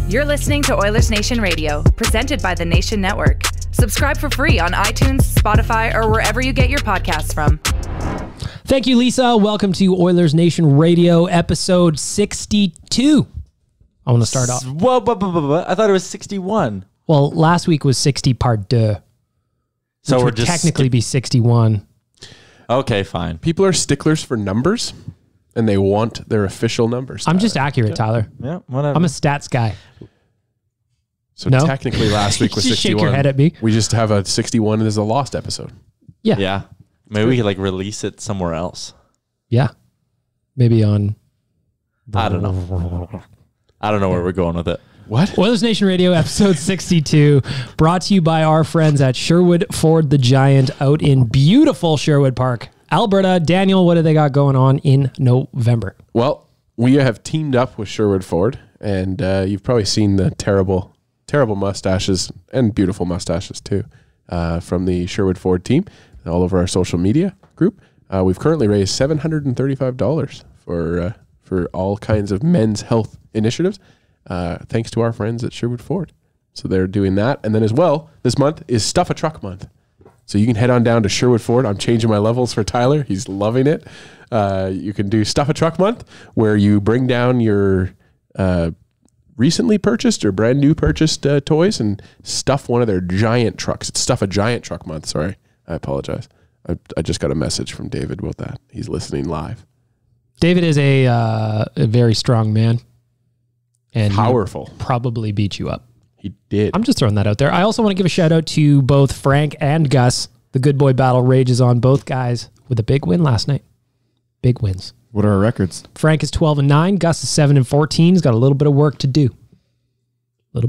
You're listening to Oilersnation Radio, presented by the Nation Network. Subscribe for free on iTunes, Spotify, or wherever you get your podcasts from. Thank you, Lisa. Welcome to Oilersnation Radio, episode 62. I want to start off. I thought it was 61. Well, last week was 60 part deux. So which we're would just technically be 61. Okay, fine. People are sticklers for numbers, and they want their official numbers. I'm just accurate, Tyler. Yeah, whatever. I'm a stats guy. So No? technically last week was Just 61. shake your head at me. We just have a 61 as a lost episode. Yeah. Yeah. Maybe we could like release it somewhere else. Yeah. Maybe on I don't know. I don't know where we're going with it. What? Oilers Nation Radio, episode 62, brought to you by our friends at Sherwood Ford the Giant out in beautiful Sherwood Park, Alberta. Daniel, what do they got going on in November? Well, we have teamed up with Sherwood Ford, and you've probably seen the terrible mustaches and beautiful mustaches too from the Sherwood Ford team all over our social media group. We've currently raised $735 for all kinds of men's health initiatives, thanks to our friends at Sherwood Ford. So they're doing that. And then as well, this month is Stuff a Truck Month. So you can head on down to Sherwood Ford. I'm changing my levels for Tyler. He's loving it. You can do Stuff a Truck Month, where you bring down your recently purchased or brand new purchased toys and stuff one of their giant trucks. It's Stuff a Giant Truck Month. Sorry. I apologize. I just got a message from David about that. He's listening live. David is a very strong man. And Powerful. Probably beat you up. He did. I'm just throwing that out there. I also want to give a shout out to both Frank and Gus. The good boy battle rages on, both guys with a big win last night. Big wins. What are our records? Frank is 12-9. Gus is 7-14. He's got a little bit of work to do. But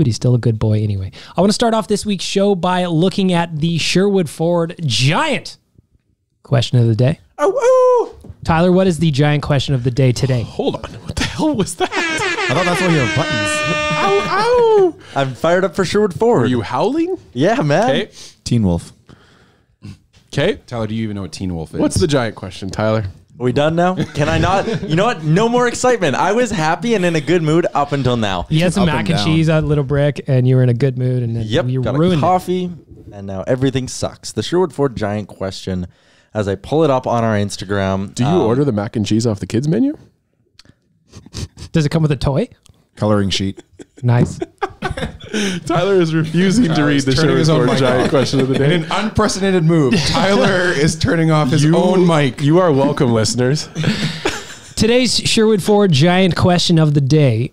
he's still a good boy anyway. I want to start off this week's show by looking at the Sherwood Ford Giant question of the day. Oh. Tyler, what is the Giant question of the day today? Hold on. What the hell was that? I thought that's why you have buttons. Ow, ow. I'm fired up for Sherwood Ford. Were you howling? Yeah, man. Okay. Teen Wolf. Okay. Tyler, do you even know what Teen Wolf is? What's the Giant question, Tyler? Are we done now? Can I not? You know what? No more excitement. I was happy and in a good mood up until now. You had some Up mac and and down. cheese at Little Brick, and you were in a good mood, and then you got ruined a it. coffee, and now everything sucks. The Sherwood Ford Giant question, as I pull it up on our Instagram. Do you order the mac and cheese off the kids menu? Does it come with a toy? Coloring sheet. Nice. Tyler is refusing to read the turning Sherwood his own Ford mic Giant off. question of the In day. an unprecedented move, Tyler is turning off his own mic. You are welcome, listeners. Today's Sherwood Ford Giant question of the day.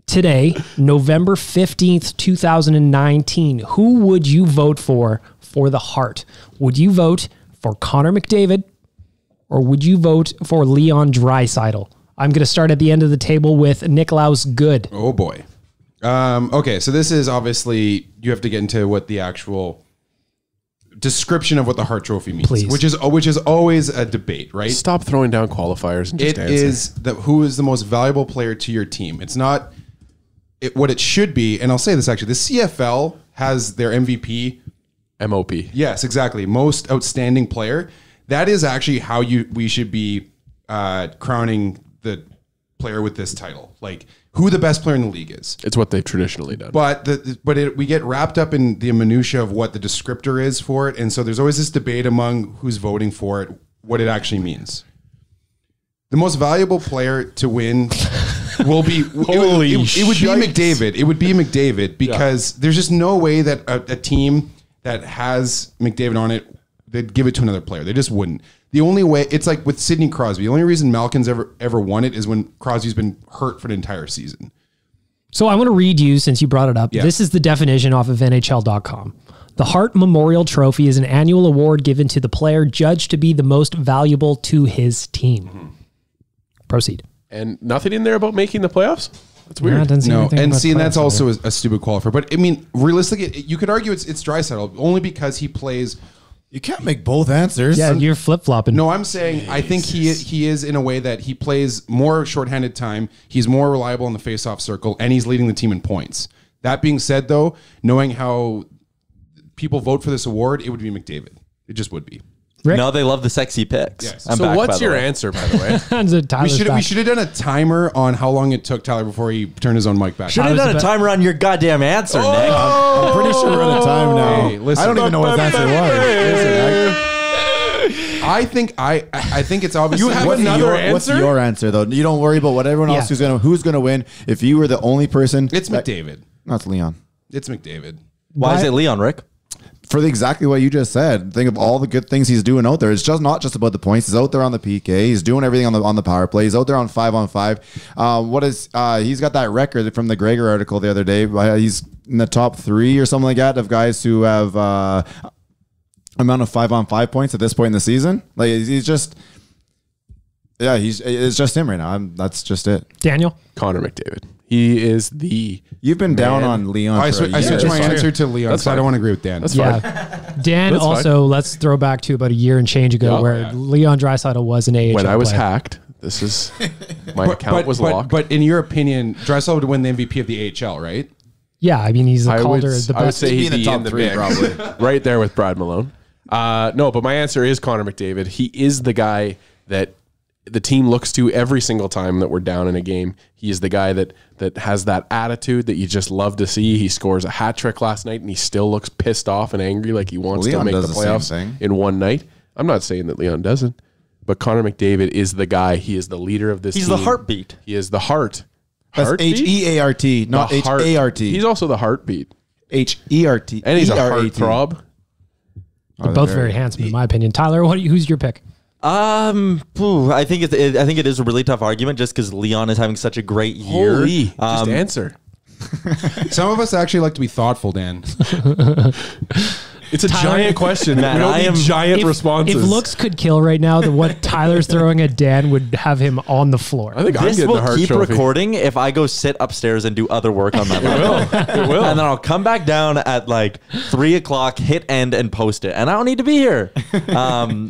Today, November 15th, 2019. Who would you vote for the Hart? Would you vote for Connor McDavid, or would you vote for Leon Draisaitl? I'm going to start at the end of the table with Nicklaus Good. Oh boy. Okay, so this is obviously, you have to get into what the actual description of what the Hart Trophy means, Please. which is always a debate, right? Stop throwing down qualifiers and just It answer. is who is the most valuable player to your team. It's not what it should be. And I'll say this actually, the CFL has their MVP. MOP. Yes, exactly. Most outstanding player. That is actually how we should be crowning the player with this title. Like who the best player in the league is. It's what they've traditionally done. But we get wrapped up in the minutia of what the descriptor is for it, and so there's always this debate among who's voting for it, what it actually means. The most valuable player to win will be it would be McDavid. It would be McDavid because there's just no way that a team that has McDavid on it, they'd give it to another player. They just wouldn't. The only way, it's like with Sidney Crosby. The only reason Malkin's ever won it is when Crosby's been hurt for the entire season. So I want to read you, since you brought it up. Yeah. This is the definition off of NHL.com. The Hart Memorial Trophy is an annual award given to the player judged to be the most valuable to his team. Mm-hmm. Proceed. And nothing in there about making the playoffs? That's weird. Yeah, it doesn't say No, anything and about see, and that's playoffs also either. a stupid qualifier. But I mean, realistically, you could argue it's Draisaitl only because he plays. You can't make both answers. Yeah, you're flip-flopping. No, I'm saying I think he is in a way that he plays more shorthanded time. He's more reliable in the faceoff circle, and he's leading the team in points. That being said, though, knowing how people vote for this award, it would be McDavid. It just would be. Rick? No, they love the sexy pics. Yes. I'm So back, by what's the your way. answer, by the way? We should have done a timer on how long it took Tyler before he turned his own mic back. Should have done a timer on your goddamn answer, Nick. I'm pretty sure we're out of time now. Hey, listen. I don't even know what his answer was. I think it's obvious. You have another What's answer? your answer though? You don't worry about what everyone else Yeah. who's gonna win. If you were the only person, It's McDavid. No, it's Leon. It's McDavid. Why is it Leon, Rick? For exactly what you just said. Think of all the good things he's doing out there. It's just not just about the points. He's out there on the PK. He's doing everything on the power play. He's out there on 5-on-5. He's got that record from the Gregor article the other day. He's in the top 3 or something like that of guys who have amount of 5-on-5 points at this point in the season. Like he's just, yeah, it's just him right now. That's just it. Daniel? Connor McDavid. He is the. You've been down on Leon. I for a year. switched my That's answer to Leon That's because I fine. don't want to agree with Dan. That's fine. Yeah. Dan That's also, let's throw back to about a year and change ago Yeah. where Yeah. Leon Draisaitl was an AHL When I was player. hacked, this is my account was locked. But in your opinion, Draisaitl would win the MVP of the AHL, right? Yeah, I mean, he's the I would Calder, the I would best. say He'd he'd be in the top in the 3 mix, probably. right there with Brad Malone. No, but my answer is Connor McDavid. He is the guy that the team looks to every single time that we're down in a game. He is the guy that has that attitude that you just love to see. He scores a hat trick last night and he still looks pissed off and angry like he wants Leon to make the does the same playoffs thing. in one night. I'm not saying that Leon doesn't, but Connor McDavid is the guy. He is the leader of this He's team. the heartbeat. He is the heart. That's Heartbeat? H-E-A-R-T, not The heart. H-A-R-t. He's also the heartbeat. H-E-R-T. And he's a E-R-A-T. heartthrob. They're both very handsome, in my opinion. Tyler, who's your pick? I think it is a really tough argument just because Leon is having such a great year. Holy, just answer. Some of us actually like to be thoughtful, Dan. It's a giant question. Man, we don't I need am- giant responses. If looks could kill right now, then what Tyler's throwing at Dan would have him on the floor. I think I'm This getting the will heart keep trophy. recording if I go sit upstairs and do other work on my laptop. It will. And then I'll come back down at like 3 o'clock, hit end, and post it. And I don't need to be here.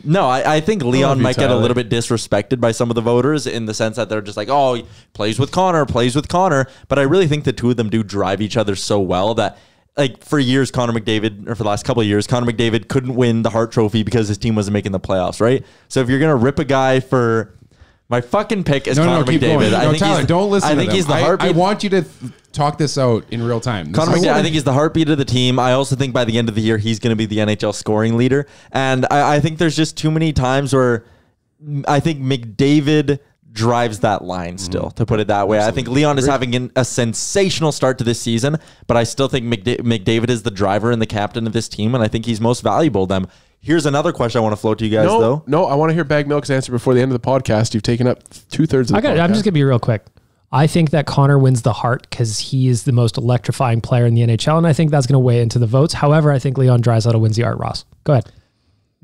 No, I think Leon you, might get a Tyler. little bit disrespected by some of the voters in the sense that they're just like, oh, he plays with Connor. But I really think the two of them do drive each other so well that, like, for years, for the last couple of years, Connor McDavid couldn't win the Hart Trophy because his team wasn't making the playoffs, right? So if you're going to rip a guy for... My fucking pick is Connor keep McDavid. going. I No, think Tyler, he's- don't listen I to think them. he's the I heartbeat. want you to talk this out in real time. Connor McDavid, I think he's the heartbeat of the team. I also think by the end of the year, he's going to be the NHL scoring leader. And I think there's just too many times where I think McDavid drives that line still, to put it that way. I think Leon is having a sensational start to this season, but I still think McDavid is the driver and the captain of this team, and I think he's most valuable to them. Here's another question I want to float to you guys, though. No, I want to hear Bag Milk's answer before the end of the podcast. You've taken up 2/3 of the podcast. I'm just going to be real quick. I think that Connor wins the Hart because he is the most electrifying player in the NHL, and I think that's going to weigh into the votes. However, I think Leon Draisaitl wins the Art Ross. Go ahead.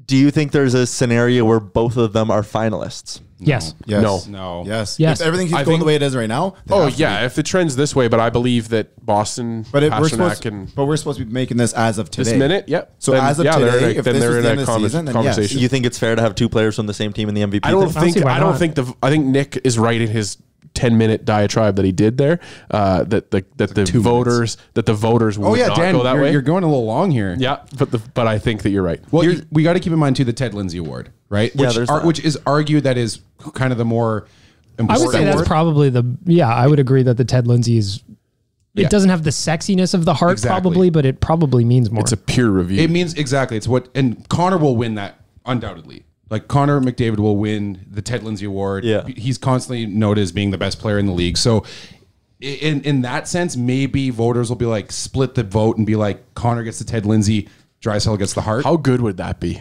Do you think there's a scenario where both of them are finalists? Yes. Yes. No. Yes. Yes. If everything keeps I going think- the way it is right now. they Oh have to yeah, be. if the trend's this way, but I believe that Boston, But we're Pasternak, supposed to be making this as of today. this minute, yep. So Then, as of they're today, in a, if then this they're was in the a end of the season, then yes. conversation. You think it's fair to have two players from the same team in the MVP? I don't thing? think why I don't not. think I think Nick is right in his 10-minute diatribe that he did there. That the voters would Oh yeah, not Dan, go that way. you're going a little long here. Yeah, but I think that you're right. Well, we got to keep in mind too the Ted Lindsay Award, right? Yeah, there's that. Which is argued that is kind of the more I important would say that's award. probably I would agree that the Ted Lindsay is, Yeah. it doesn't have the sexiness of the Hart Exactly. probably, but it probably means more. It's a peer review. It means exactly. It's what, and Connor will win that undoubtedly. Like Connor McDavid will win the Ted Lindsay Award. Yeah. He's constantly noted as being the best player in the league. So in that sense, maybe voters will be like split the vote and be like Connor gets the Ted Lindsay, Draisaitl gets the Hart. How good would that be?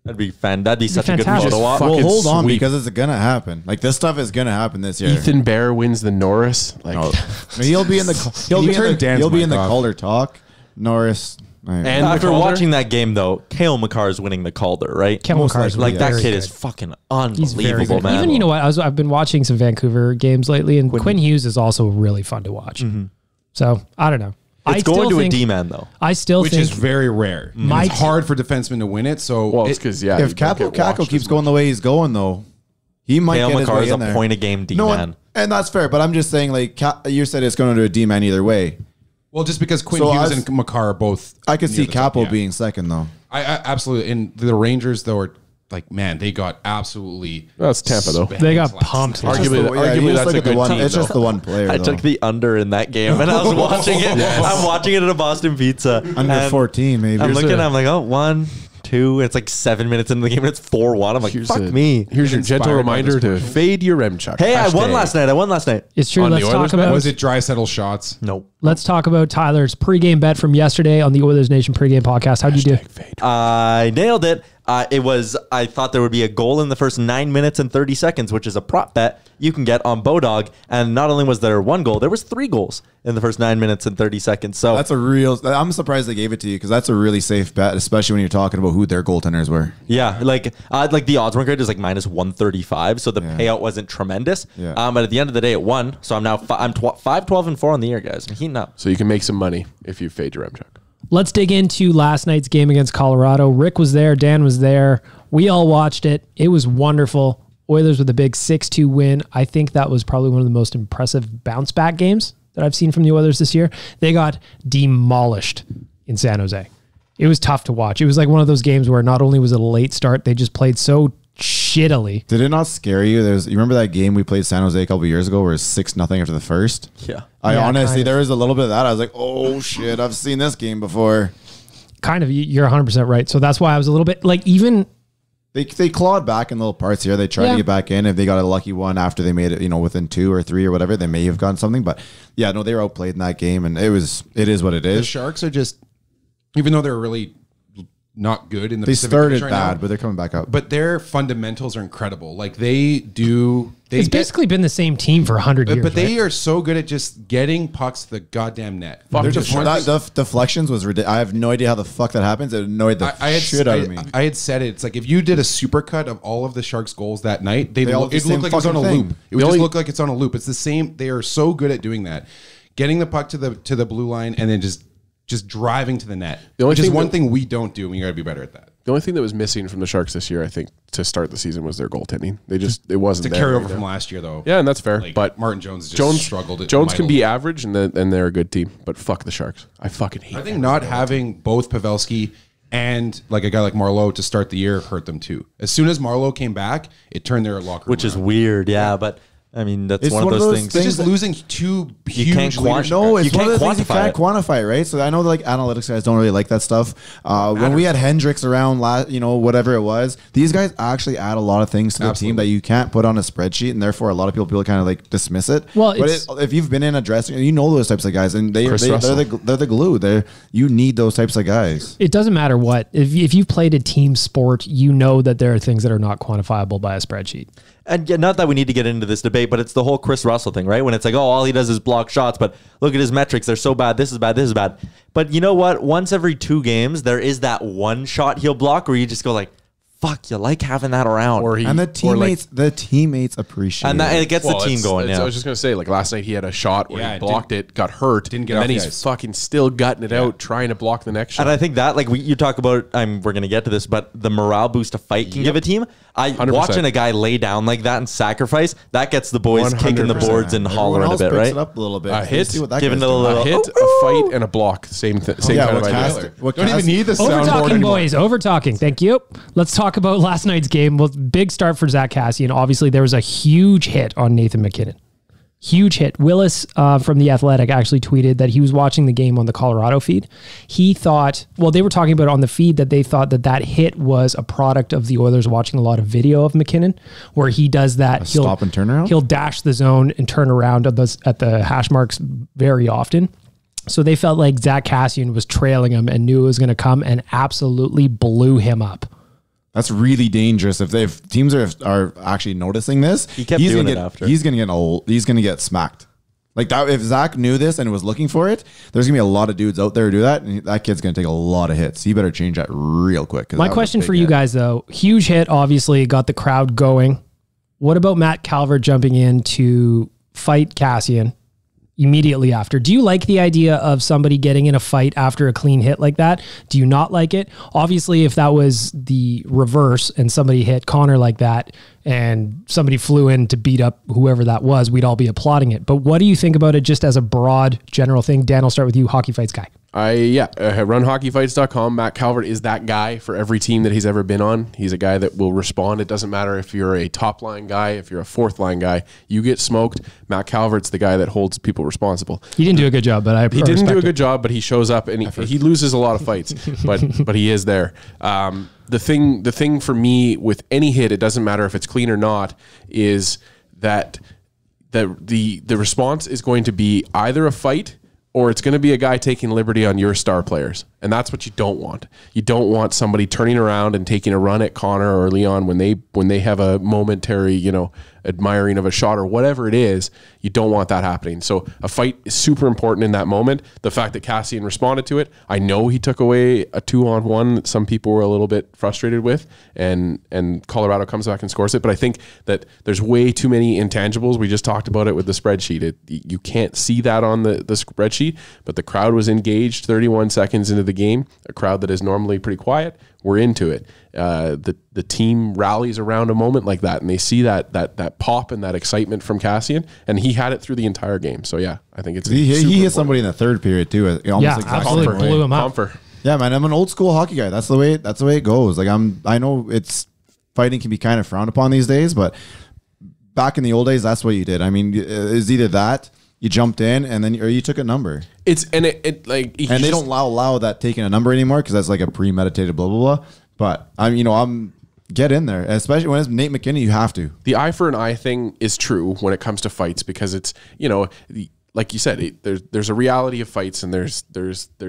That'd be fun. That'd be such a good fantastic. photo op. Fuck. Well, fucking hold on sweep. because it's gonna happen. Like this stuff is gonna happen this year. Ethan Bear wins the Norris. Like, He'll be in the you turn Dan's he'll be in mic the off? Calder talk. Norris. And After McCalder? watching that game, though, Cale Makar is winning the Calder, right? Kevin most McCarr's Like, that very kid good. is fucking He's very unbelievable, good. man. Even, you know what? I've been watching some Vancouver games lately, and Quinn Hughes is also really fun to watch. So I don't know. It's I going still to a think- D-man, though. I still which think is very rare. And My it's hard for defensemen to win it. So well, it's because you If don't Capo get watched Caco keeps as going the way he's going, though, he might Cale get his Makar way is in a there. point-a-game No, D-man. and that's fair. But I'm just saying, like you said, it's going to a D-man either way. well, just because Quinn So Hughes I've- and Makar are both. I could near see the top, Capo yeah. being second, though. I absolutely. And the Rangers though are like, man, they got absolutely. That's Tampa, though. They got pumped. Arguably that's a good team. It's just the one player. I took the under in that game, and I was watching it. I'm watching it at a Boston Pizza. Under 14, maybe. I'm looking. I'm like, oh, 1, 2. It's like 7 minutes into the game, and it's 4-1. I'm like, fuck me. Here's your gentle reminder to fade your Remchuk. Hey, I won last night. It's true. On the Let's talk Oilers about. Was it Draisaitl shots? Nope. Let's talk about Tyler's pregame bet from yesterday on the Oilers Nation pregame podcast. How'd you do? I nailed it. I thought there would be a goal in the first 9 minutes and 30 seconds, which is a prop bet you can get on Bodog. And not only was there 1 goal, there was 3 goals in the first 9 minutes and 30 seconds. So I'm surprised they gave it to you because that's a really safe bet, especially when you're talking about who their goaltenders were. yeah, like the odds weren't great. It was like minus 135, so the payout wasn't tremendous. Yeah. But at the end of the day, it won. So I'm now 5-12-4 on the year, guys. I'm heating up. So you can make some money if you fade your Remchuk. Let's dig into last night's game against Colorado. Rick was there. Dan was there. We all watched it. It was wonderful. Oilers with a big 6-2 win. I think that was probably one of the most impressive bounce back games that I've seen from the Oilers this year. They got demolished in San Jose. It was tough to watch. It was like one of those games where not only was it a late start, they just played so shittily. Did it not scare you? You remember that game we played San Jose a couple of years ago where it was 6-0 after the first? Yeah. Honestly, there was a little bit of that. I was like, oh shit, I've seen this game before. Kind of, you're 100% right. So that's why I was a little bit like even... They clawed back in little parts here. They tried to get back in. If they got a lucky one after they made it, within 2 or 3 or whatever, they may have gotten something. But yeah, no, they were outplayed in that game, and it is what it is. The Sharks are just, even though they're really not good in the They Pacific started Division right bad, now, but they're coming back up. but their fundamentals are incredible. Like they do. It's basically been the same team for 100 years. But they right? are so good at just getting pucks to the goddamn net. They're just deflections was ridiculous. I have no idea how the fuck that happens. It annoyed the shit out of me. I had said it. It's like if you did a supercut of all of the Sharks' goals that night, it looked like it's on a loop. It would just look like it's on a loop. It's the same. They are so good at doing that, getting the puck to the blue line and then just driving to the net. Which is one thing we don't do. We got to be better at that. The only thing that was missing from the Sharks this year, I think, to start the season was their goaltending. It wasn't to carry over from last year, though. Yeah, and that's fair. Like, but Martin Jones just struggled. Jones can be average, and they're a good team. But fuck the Sharks. I fucking hate. I think not having both Pavelski and like a guy like Marleau to start the year hurt them too. As soon as Marleau came back, it turned their locker room Which is around. weird, yeah. But I mean, that's one of those things. It's just losing 2 huge can't leadership No, guys. it's one of the things you can't quantify it, right? So I know like analytics guys don't really like that stuff. When we had Hendricks around, whatever it was, these guys actually add a lot of things to the team that you can't put on a spreadsheet, and therefore a lot of people kind of like dismiss it. Well, but if you've been in a dressing, you know those types of guys, and they're the glue. You need those types of guys. It doesn't matter what. If you've played a team sport, you know that there are things that are not quantifiable by a spreadsheet. And not that we need to get into this debate, but it's the whole Chris Russell thing, right? When it's like, oh, all he does is block shots, but look at his metrics. They're so bad. This is bad. This is bad. But you know what? Once every 2 games, there is that one shot he'll block where you just go like, fuck, you like having that around. And the teammates appreciate and it. it gets the team going. I was just going to say, like last night he had a shot where he blocked it, got hurt, didn't get and off then the he's ice. fucking still gutting it out, trying to block the next shot. And I think that, like you talk about, we're going to get to this, but the morale boost a fight can give a team. 100%. Watching a guy lay down like that and sacrifice, that gets the boys kicking the 100%. boards and hollering a bit, right? It up a little bit. A hit, giving it a little hit, a fight, and a block. Same kind of idea. Don't even need the Over soundboard talking, anymore. boys. Over talking. Thank you. Let's talk about last night's game. Well, big start for Zack Kassian. Obviously, there was a huge hit on Nathan MacKinnon. Huge hit. Willis from The Athletic actually tweeted that he was watching the game on the Colorado feed. He thought, they were talking about on the feed that they thought that hit was a product of the Oilers watching a lot of video of MacKinnon, where he does that. He'll stop and turn around? He'll dash the zone and turn around at the hash marks very often. So they felt like Zack Kassian was trailing him and knew it was going to come and absolutely blew him up. That's really dangerous. If teams are actually noticing this, He kept doing it after. He's gonna get smacked. Like that. If Zach knew this and was looking for it, there's gonna be a lot of dudes out there who do that, and that kid's gonna take a lot of hits. He better change that real quick. My question for you guys though, huge hit, obviously got the crowd going. What about Matt Calvert jumping in to fight Kassian immediately after? Do you like the idea of somebody getting in a fight after a clean hit like that? Do you not like it? Obviously, if that was the reverse and somebody hit Connor like that and somebody flew in to beat up whoever that was, we'd all be applauding it. But what do you think about it just as a broad general thing? Dan, I'll start with you, hockey fights guy. runhockeyfights.com. Matt Calvert is that guy for every team that he's ever been on. He's a guy that will respond. It doesn't matter if you're a top line guy, if you're a fourth line guy, you get smoked. Matt Calvert's the guy that holds people responsible. He didn't do a good job, but he didn't do a good job, but he shows up and he loses a lot of fights, but he is there. The thing for me with any hit, it doesn't matter if it's clean or not, is that the response is going to be either a fight or it's going to be a guy taking liberty on your star players. And that's what you don't want. You don't want somebody turning around and taking a run at Connor or Leon when they have a momentary, admiring of a shot or whatever it is. You don't want that happening. So a fight is super important in that moment. The fact that Kassian responded to it, I know he took away a 2-on-1 that some people were a little bit frustrated with, and Colorado comes back and scores it. But I think that there's way too many intangibles. We just talked about it with the spreadsheet. You can't see that on the spreadsheet, but the crowd was engaged 31 seconds into the game, a crowd that is normally pretty quiet. We're into it. The team rallies around a moment like that, and they see that pop and that excitement from Kassian, and he had it through the entire game. So yeah, I think it's he hit somebody in the third period too. Absolutely blew him up. Yeah, man, I'm an old school hockey guy. That's the way it goes. Like I know it's fighting can be kind of frowned upon these days, but back in the old days, that's what you did. I mean, it's either that. You jumped in or you took a number. They don't allow that taking a number anymore because that's like a premeditated blah blah blah. But I'm get in there, especially when it's Nate MacKinnon. You have to. The eye for an eye thing is true when it comes to fights because it's like you said, there's a reality of fights and there's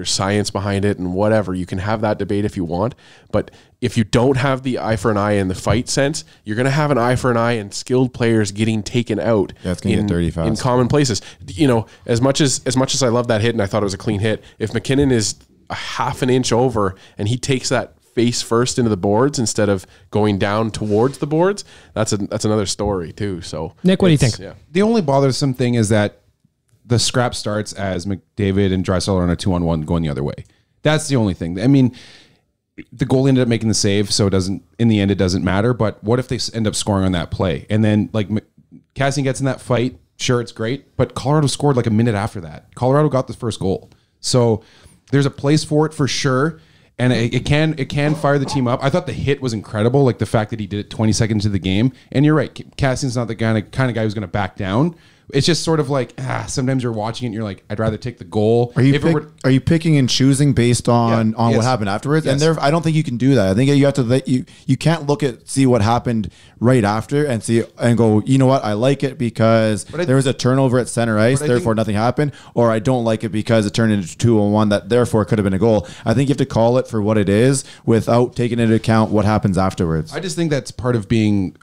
science behind it and whatever. You can have that debate if you want, but if you don't have the eye for an eye in the fight sense, you're going to have an eye for an eye in skilled players getting taken out. Yeah, it's going to get dirty fast. In common places. As much as I love that hit and I thought it was a clean hit, if MacKinnon is a half an inch over and he takes that face first into the boards instead of going down towards the boards, that's another story too. So Nick, what do you think? Yeah. The only bothersome thing is that the scrap starts as McDavid and Draisaitl are on a 2-on-1 going the other way. That's the only thing. I mean, the goalie ended up making the save, so in the end, it doesn't matter. But what if they end up scoring on that play? And then Kassian gets in that fight. Sure, it's great. But Colorado scored like a minute after that. Colorado got the first goal. So there's a place for it for sure. And it can fire the team up. I thought the hit was incredible, like the fact that he did it 20 seconds into the game. And you're right, Kassian's not the kind of guy who's going to back down. It's just sort of like sometimes you're watching it and you're like, I'd rather take the goal. Are you picking and choosing based on what happened afterwards? Yes. And I don't think you can do that. I think you have to you can't see what happened right after and go, you know what, I like it because there was a turnover at center ice, therefore nothing happened, or I don't like it because it turned into 2-on-1 that therefore could have been a goal. I think you have to call it for what it is without taking into account what happens afterwards. I just think that's part of being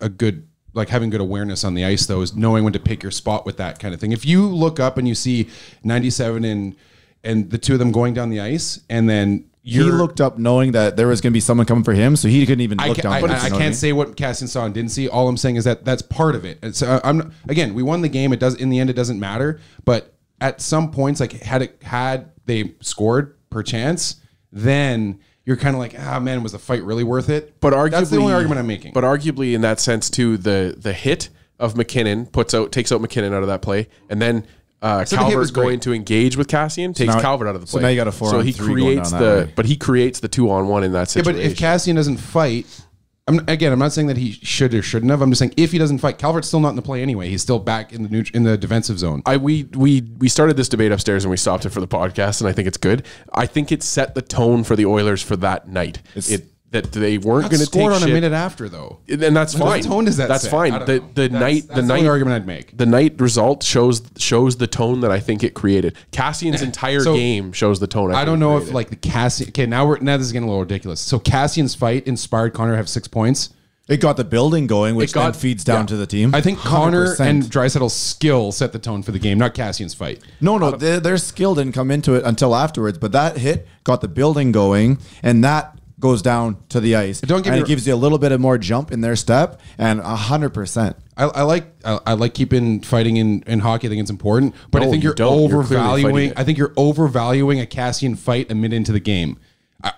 having good awareness on the ice, though, is knowing when to pick your spot with that kind of thing. If you look up and you see 97 and the two of them going down the ice, and then he looked up knowing that there was going to be someone coming for him, so he couldn't even look down. I can't say what Kassian saw and didn't see. All I'm saying is that's part of it. And so we won the game. In the end, it doesn't matter. But at some points, like had they scored per chance, then you're kind of like, man, was the fight really worth it? But arguably, that's the only argument I'm making. But arguably, in that sense, too, the hit of MacKinnon takes out MacKinnon out of that play, and then Calvert's going to engage with Kassian, takes Calvert out of the play. So now you got a 4-on-3 but he creates the 2-on-1 in that situation. Yeah, but if Kassian doesn't fight, I'm not saying that he should or shouldn't have. I'm just saying if he doesn't fight, Calvert's still not in the play anyway. He's still back in the defensive zone. We started this debate upstairs and we stopped it for the podcast, and I think it's good. I think it set the tone for the Oilers for that night. That they weren't going to take on a minute after, though, and that's fine. What tone does that? That's set? fine. The night argument I'd make. The night result shows the tone that I think it created. Cassian's entire game shows the tone. I don't know if like the Kassian. Okay, now this is getting a little ridiculous. So Cassian's fight inspired Connor to have 6 points. It got the building going, which then feeds down to the team. I think Connor 100%. And Draisaitl's skill set the tone for the game, not Cassian's fight. No, their skill didn't come into it until afterwards. But that hit got the building going, and that goes down to the ice. It gives you a little bit of more jump in their step, and 100%. I like keeping fighting in hockey. I think it's important, but I think you're overvaluing. I think you're overvaluing a Kassian fight a minute into the game.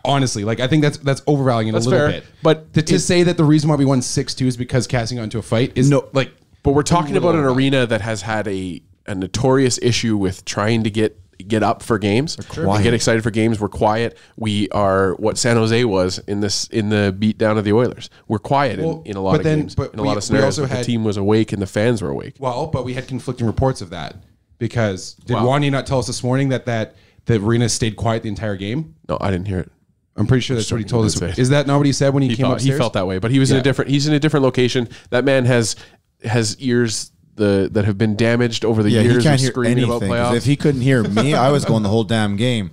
Honestly, I think that's overvaluing it a little bit. But to say that the reason why we won 6-2 is because Kassian got into a fight is But we're talking about an arena that has had a notorious issue with trying to get get up for games. We get excited for games. We're quiet. We are what San Jose was in the beat down of the Oilers. We're quiet in a lot of games. But in a lot of scenarios, the team was awake and the fans were awake. Well, but we had conflicting reports of that because did Wanye not tell us this morning that the arena stayed quiet the entire game? No, I didn't hear it. I'm pretty sure that's what he told us. Is that not what he said when he came upstairs? He felt that way, but he was in a different. He's in a different location. That man has ears that have been damaged over the years. He can't of hear screaming anything. about playoffs. If he couldn't hear me, I was going the whole damn game.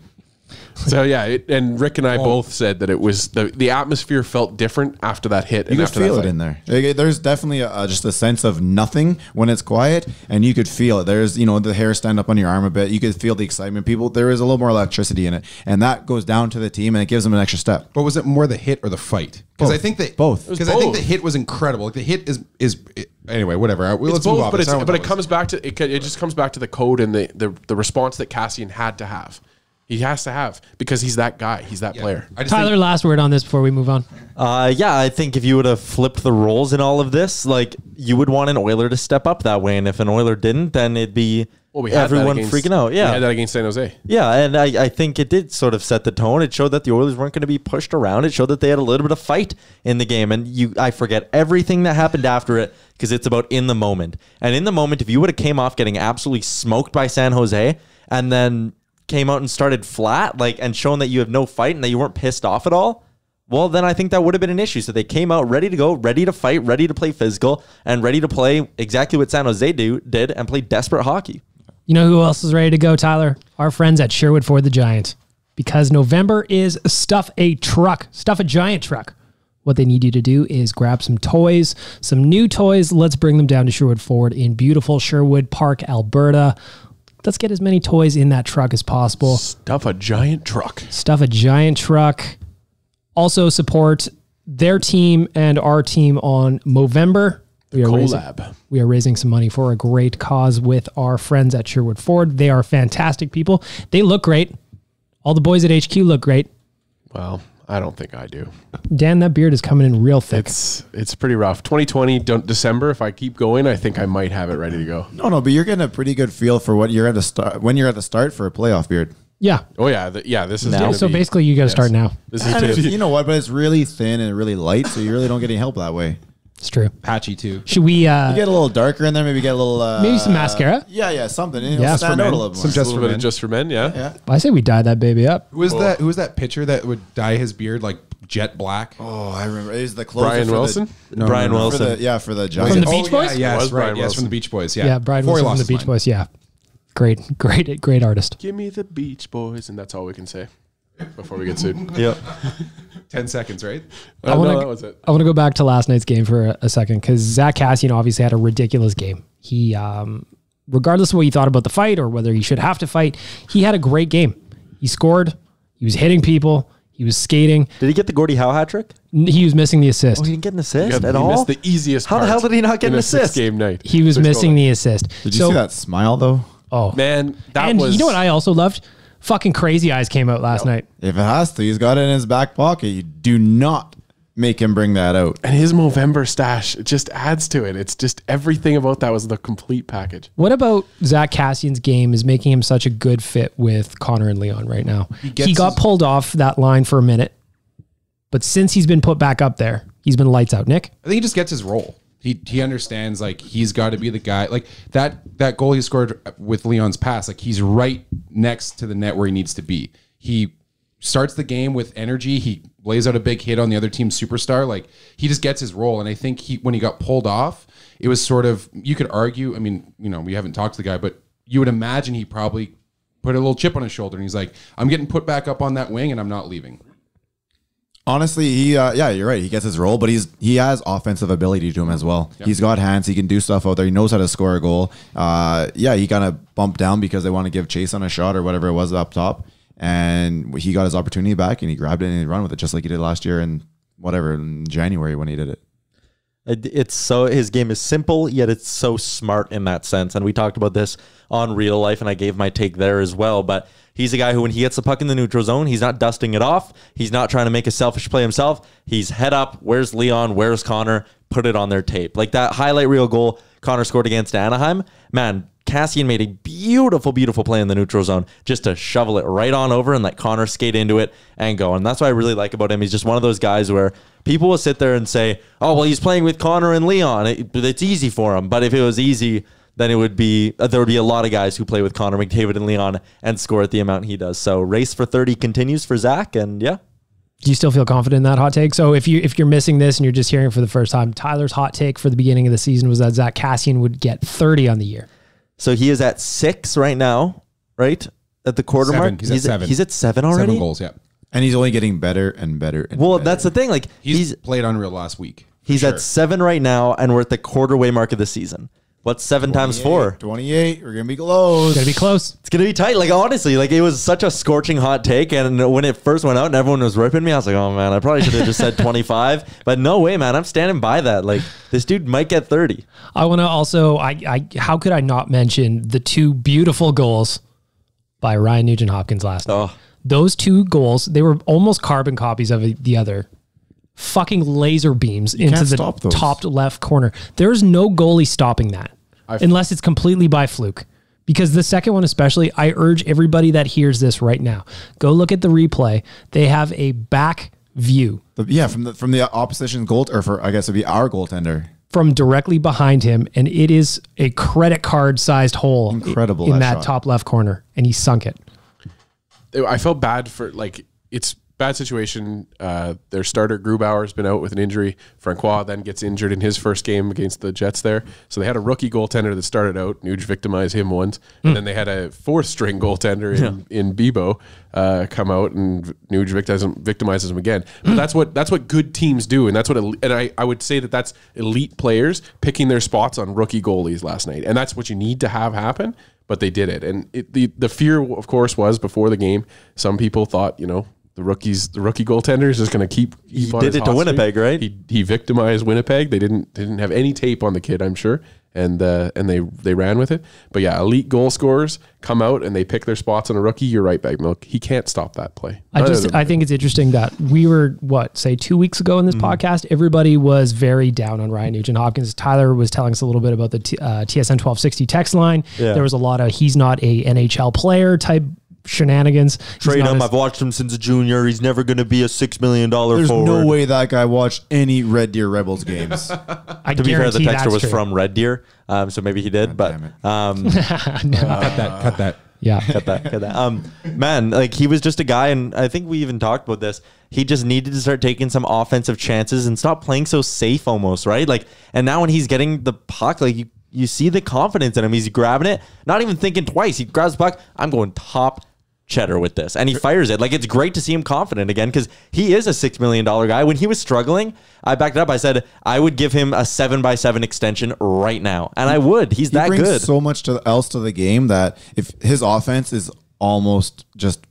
So yeah, and Rick and I both said that it was the atmosphere felt different after that hit. You could feel it in there. There's definitely just a sense of nothing when it's quiet, and you could feel it. There's the hair stand up on your arm a bit. You could feel the excitement. There is a little more electricity in it, and that goes down to the team, and it gives them an extra step. But was it more the hit or the fight? Because I think that both. Because I think the hit was incredible. Like the hit is anyway, whatever. Let's move on. But it comes back to it just comes back to the code and the response that Kassian had to have. He has to have because he's that guy. He's that player. Tyler, last word on this before we move on. I think if you would have flipped the roles in all of this, like you would want an Oiler to step up that way, and if an Oiler didn't, then it'd be everyone freaking out. Yeah, we had that against San Jose. Yeah, and I think it did sort of set the tone. It showed that the Oilers weren't going to be pushed around. It showed that they had a little bit of fight in the game, and I forget everything that happened after it because it's about in the moment. And in the moment, if you would have came off getting absolutely smoked by San Jose, and then came out and started flat, and shown that you have no fight and that you weren't pissed off at all, well, then I think that would have been an issue. So they came out ready to go, ready to fight, ready to play physical, and ready to play exactly what San Jose did and play desperate hockey. You know who else is ready to go, Tyler? Our friends at Sherwood Ford the Giant. Because November is Stuff a Giant truck. What they need you to do is grab some toys, some new toys. Let's bring them down to Sherwood Ford in beautiful Sherwood Park, Alberta. Let's get as many toys in that truck as possible. Stuff a giant truck. Also support their team and our team on Movember. We are raising some money for a great cause with our friends at Sherwood Ford. They are fantastic people. They look great. All the boys at HQ look great. Well, I don't think I do. Dan, that beard is coming in real thick. It's pretty rough. 2020 December. If I keep going, I think I might have it ready to go. No, but you're getting a pretty good feel for what you're at the start when you're at the start for a playoff beard. Yeah. Oh yeah. This is now. So basically, you got to start now. This is you know what? But it's really thin and really light, so you really don't get any help that way. It's true. Patchy too. Should we? You get a little darker in there. Maybe get a little. Maybe some mascara. Yeah, something. Stand out a little more. Some just for men. Yeah. I say we dye that baby up. Who was that pitcher that would dye his beard like jet black? Oh, I remember. It was the closer. Brian Wilson. Brian Wilson. For the Giants. From the Beach Boys. Yeah, yes, right. Brian Yes, Wilson. from the Beach Boys. Yeah, Yeah, Brian Before he Wilson from lost the his Beach mind. Boys. Yeah, great artist. Give me the Beach Boys, and that's all we can say before we get sued. Yep. 10 seconds, right? That was it. I want to go back to last night's game for a second because Zack Kassian obviously had a ridiculous game. He, regardless of what you thought about the fight or whether he should have to fight, he had a great game. He scored. He was hitting people. He was skating. Did he get the Gordie Howe hat trick? He was missing the assist. Oh, he didn't get an assist at He all? missed the easiest How the hell did he not get an assist? Game night. He was missing the assist. Did you see that smile though? Oh Man, and you know what I also loved? Fucking Crazy Eyes came out last night. If it has to, he's got it in his back pocket. You do not make him bring that out. And his Movember stash, it just adds to it. It's just everything about that was the complete package. What about Zack Kassian's game is making him such a good fit with Connor and Leon right now? He got pulled off that line for a minute, but since he's been put back up there, he's been lights out. Nick? I think he just gets his role. He understands he's got to be the guy. Like that goal he scored with Leon's pass, he's right next to the net where he needs to be. He starts the game with energy. He lays out a big hit on the other team's superstar. He just gets his role. And I think when he got pulled off, it was sort of, you could argue, I mean, we haven't talked to the guy, but you would imagine he probably put a little chip on his shoulder and he's like, I'm getting put back up on that wing and I'm not leaving. Honestly, you're right. He gets his role, but he has offensive ability to him as well. Yep. He's got hands. He can do stuff out there. He knows how to score a goal. He kind of bumped down because they want to give chase on a shot or whatever it was up top. And he got his opportunity back and he grabbed it and he ran with it just like he did last year in January when he did it. His game is simple, yet it's so smart in that sense. And we talked about this on Real Life, and I gave my take there as well. But he's a guy who, when he gets the puck in the neutral zone, he's not dusting it off. He's not trying to make a selfish play himself. He's head up. Where's Leon? Where's Connor? Put it on their tape. Like that highlight reel goal Connor scored against Anaheim. Man, Kassian made a beautiful, beautiful play in the neutral zone just to shovel it right on over and let Connor skate into it and go. And that's what I really like about him. He's just one of those guys where people will sit there and say, oh, well, he's playing with Connor and Leon. It's easy for him. But if it was easy, then there would be a lot of guys who play with Connor McDavid and Leon and score at the amount he does. So race for 30 continues for Zach. And yeah. Do you still feel confident in that hot take? So if you're missing this and you're just hearing it for the first time, Tyler's hot take for the beginning of the season was that Zack Kassian would get 30 on the year. So he is at 6 right now, right? At the quarter mark? He's at 7. He's at 7 already? 7 goals, yeah. And he's only getting better and better. And Well, better. that's the thing. Like He's played unreal last week. He's at 7 right now, and we're at the quarter way mark of the season. What's 7 times 4? 28. We're going to be close. Gonna be close. It's going to be tight. Like, honestly, like, it was such a scorching hot take. And when it first went out and everyone was ripping me, I was like, oh, man, I probably should have just said 25. But no way, man. I'm standing by that. Like, this dude might get 30. I want to also, how could I not mention the 2 beautiful goals by Ryan Nugent-Hopkins last night? Oh. Those 2 goals, they were almost carbon copies of the other. Fucking laser beams into can't the stop those. top left corner. There's no goalie stopping that unless it's completely by fluke. Because the second one especially, I urge everybody that hears this right now, go look at the replay. They have a back view From the opposition goal, or I guess it'd be our goaltender. from directly behind him, and it is a credit card sized hole Incredible, in that that shot. top left corner, and he sunk it. I felt bad for, like, it's bad situation. Their starter Grubauer's been out with an injury. Francois then gets injured in his first game against the Jets there. So they had a rookie goaltender that started out. Nuge victimized him once. And then they had a 4th string goaltender in Bebo come out, and Nuge victimizes him again. But that's what good teams do. And that's what, I would say that's elite players picking their spots on rookie goalies last night. And that's what you need to have happen. But they did it. And the fear, of course, was before the game, some people thought, the rookie goaltender is just going to keep. He did it to Winnipeg, right? He victimized Winnipeg. They didn't have any tape on the kid, I'm sure, and they ran with it. But yeah, elite goal scorers come out and they pick their spots on a rookie. You're right, Bag Milk. He can't stop that play. I think it's interesting that we were 2 weeks ago in this podcast. Everybody was very down on Ryan Nugent-Hopkins. Tyler was telling us a little bit about the TSN 1260 text line. Yeah. There was a lot of he's not a NHL player type shenanigans. Trade him. I've watched him since a junior. He's never going to be a $6 million There's forward. no way that guy watched any Red Deer Rebels games. To be fair, the texter was from Red Deer, so maybe he did. But Cut that. Yeah. cut that. Man, like, he was just a guy, and I think we even talked about this. He just needed to start taking some offensive chances and stop playing so safe almost, right? Like, and now when he's getting the puck, like, you see the confidence in him. He's grabbing it, not even thinking twice. He grabs the puck. I'm going top cheddar with this, and he fires it. Like, it's great to see him confident again, because he is a $6 million guy. When he was struggling, I backed it up. I said I would give him a 7x7 extension right now, and I would. He's that brings good. So much else to the game that if his offense is almost just,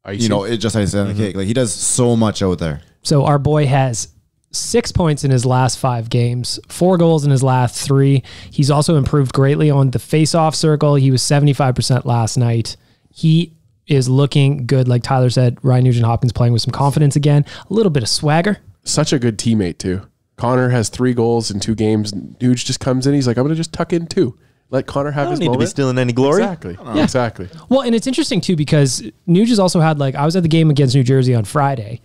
it just like the cake. Like, he does so much out there. So our boy has 6 points in his last 5 games, 4 goals in his last 3. He's also improved greatly on the face-off circle. He was 75% last night. He is looking good. Like Tyler said, Ryan Nugent-Hopkins playing with some confidence again, a little bit of swagger. Such a good teammate too. Connor has 3 goals in 2 games. Nuge just comes in. He's like, I'm going to just tuck in 2. Let Connor have his don't need moment. to be stealing any glory. Exactly. Yeah. Exactly. Well, and it's interesting too, because Nuge has also had, I was at the game against New Jersey on Friday.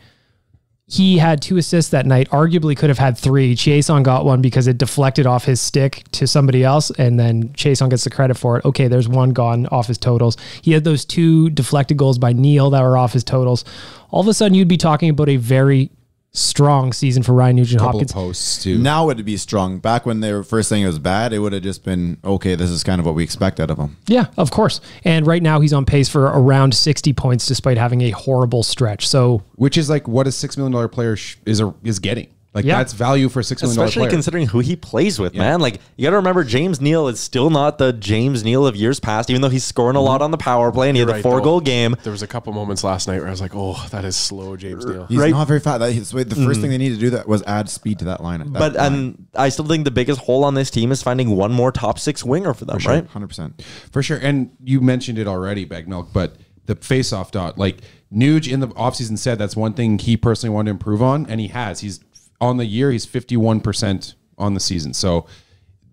He had 2 assists that night, arguably could have had 3. Chiasson got one because it deflected off his stick to somebody else, and then Chiasson gets the credit for it. Okay, there's 1 gone off his totals. He had those 2 deflected goals by Neal that were off his totals. All of a sudden, you'd be talking about a very strong season for Ryan Nugent-Hopkins. Couple of posts too. Now it'd be strong. Back when they were first saying it was bad, it would have just been, okay, this is kind of what we expect out of him. Yeah, of course. And right now he's on pace for around 60 points despite having a horrible stretch. So, which is like what a $6 million player is getting. Like, Yeah. that's value for a $6 million Especially player. considering who he plays with, man. Like, you got to remember, James Neal is still not the James Neal of years past, even though he's scoring a lot on the power play, and he had a 4-goal game. There was a couple moments last night where I was like, oh, that is slow, James Neal. He's not very fast. The first thing they need to do that was add speed to that line. And I still think the biggest hole on this team is finding one more top 6 winger for them, right? 100%. For sure. And you mentioned it already, Bag Milk, but the face-off dot, like, Nuge in the offseason said that's one thing he personally wanted to improve on, and he has. He's on the year, he's 51% on the season. So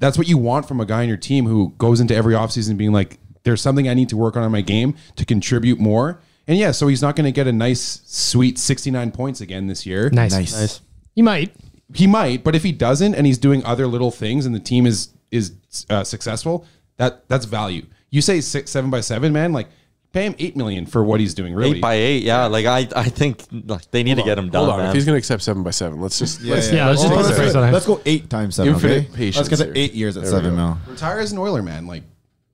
that's what you want from a guy on your team who goes into every offseason being like, there's something I need to work on my game to contribute more. And yeah, so he's not going to get a nice, sweet 69 points again this year. Nice. He might. He might, but if he doesn't and he's doing other little things and the team is successful, that's value. You say 7x7, man, like pay him $8 million for what he's doing. Really, 8x8, yeah. Like I think they need to get him done. Hold on, man. if he's going to accept 7x7, let's just let's go 8 times 7. Infinite Okay? patience Let's get here. to 8 years at 7 mil. retire as an Oiler, man. Like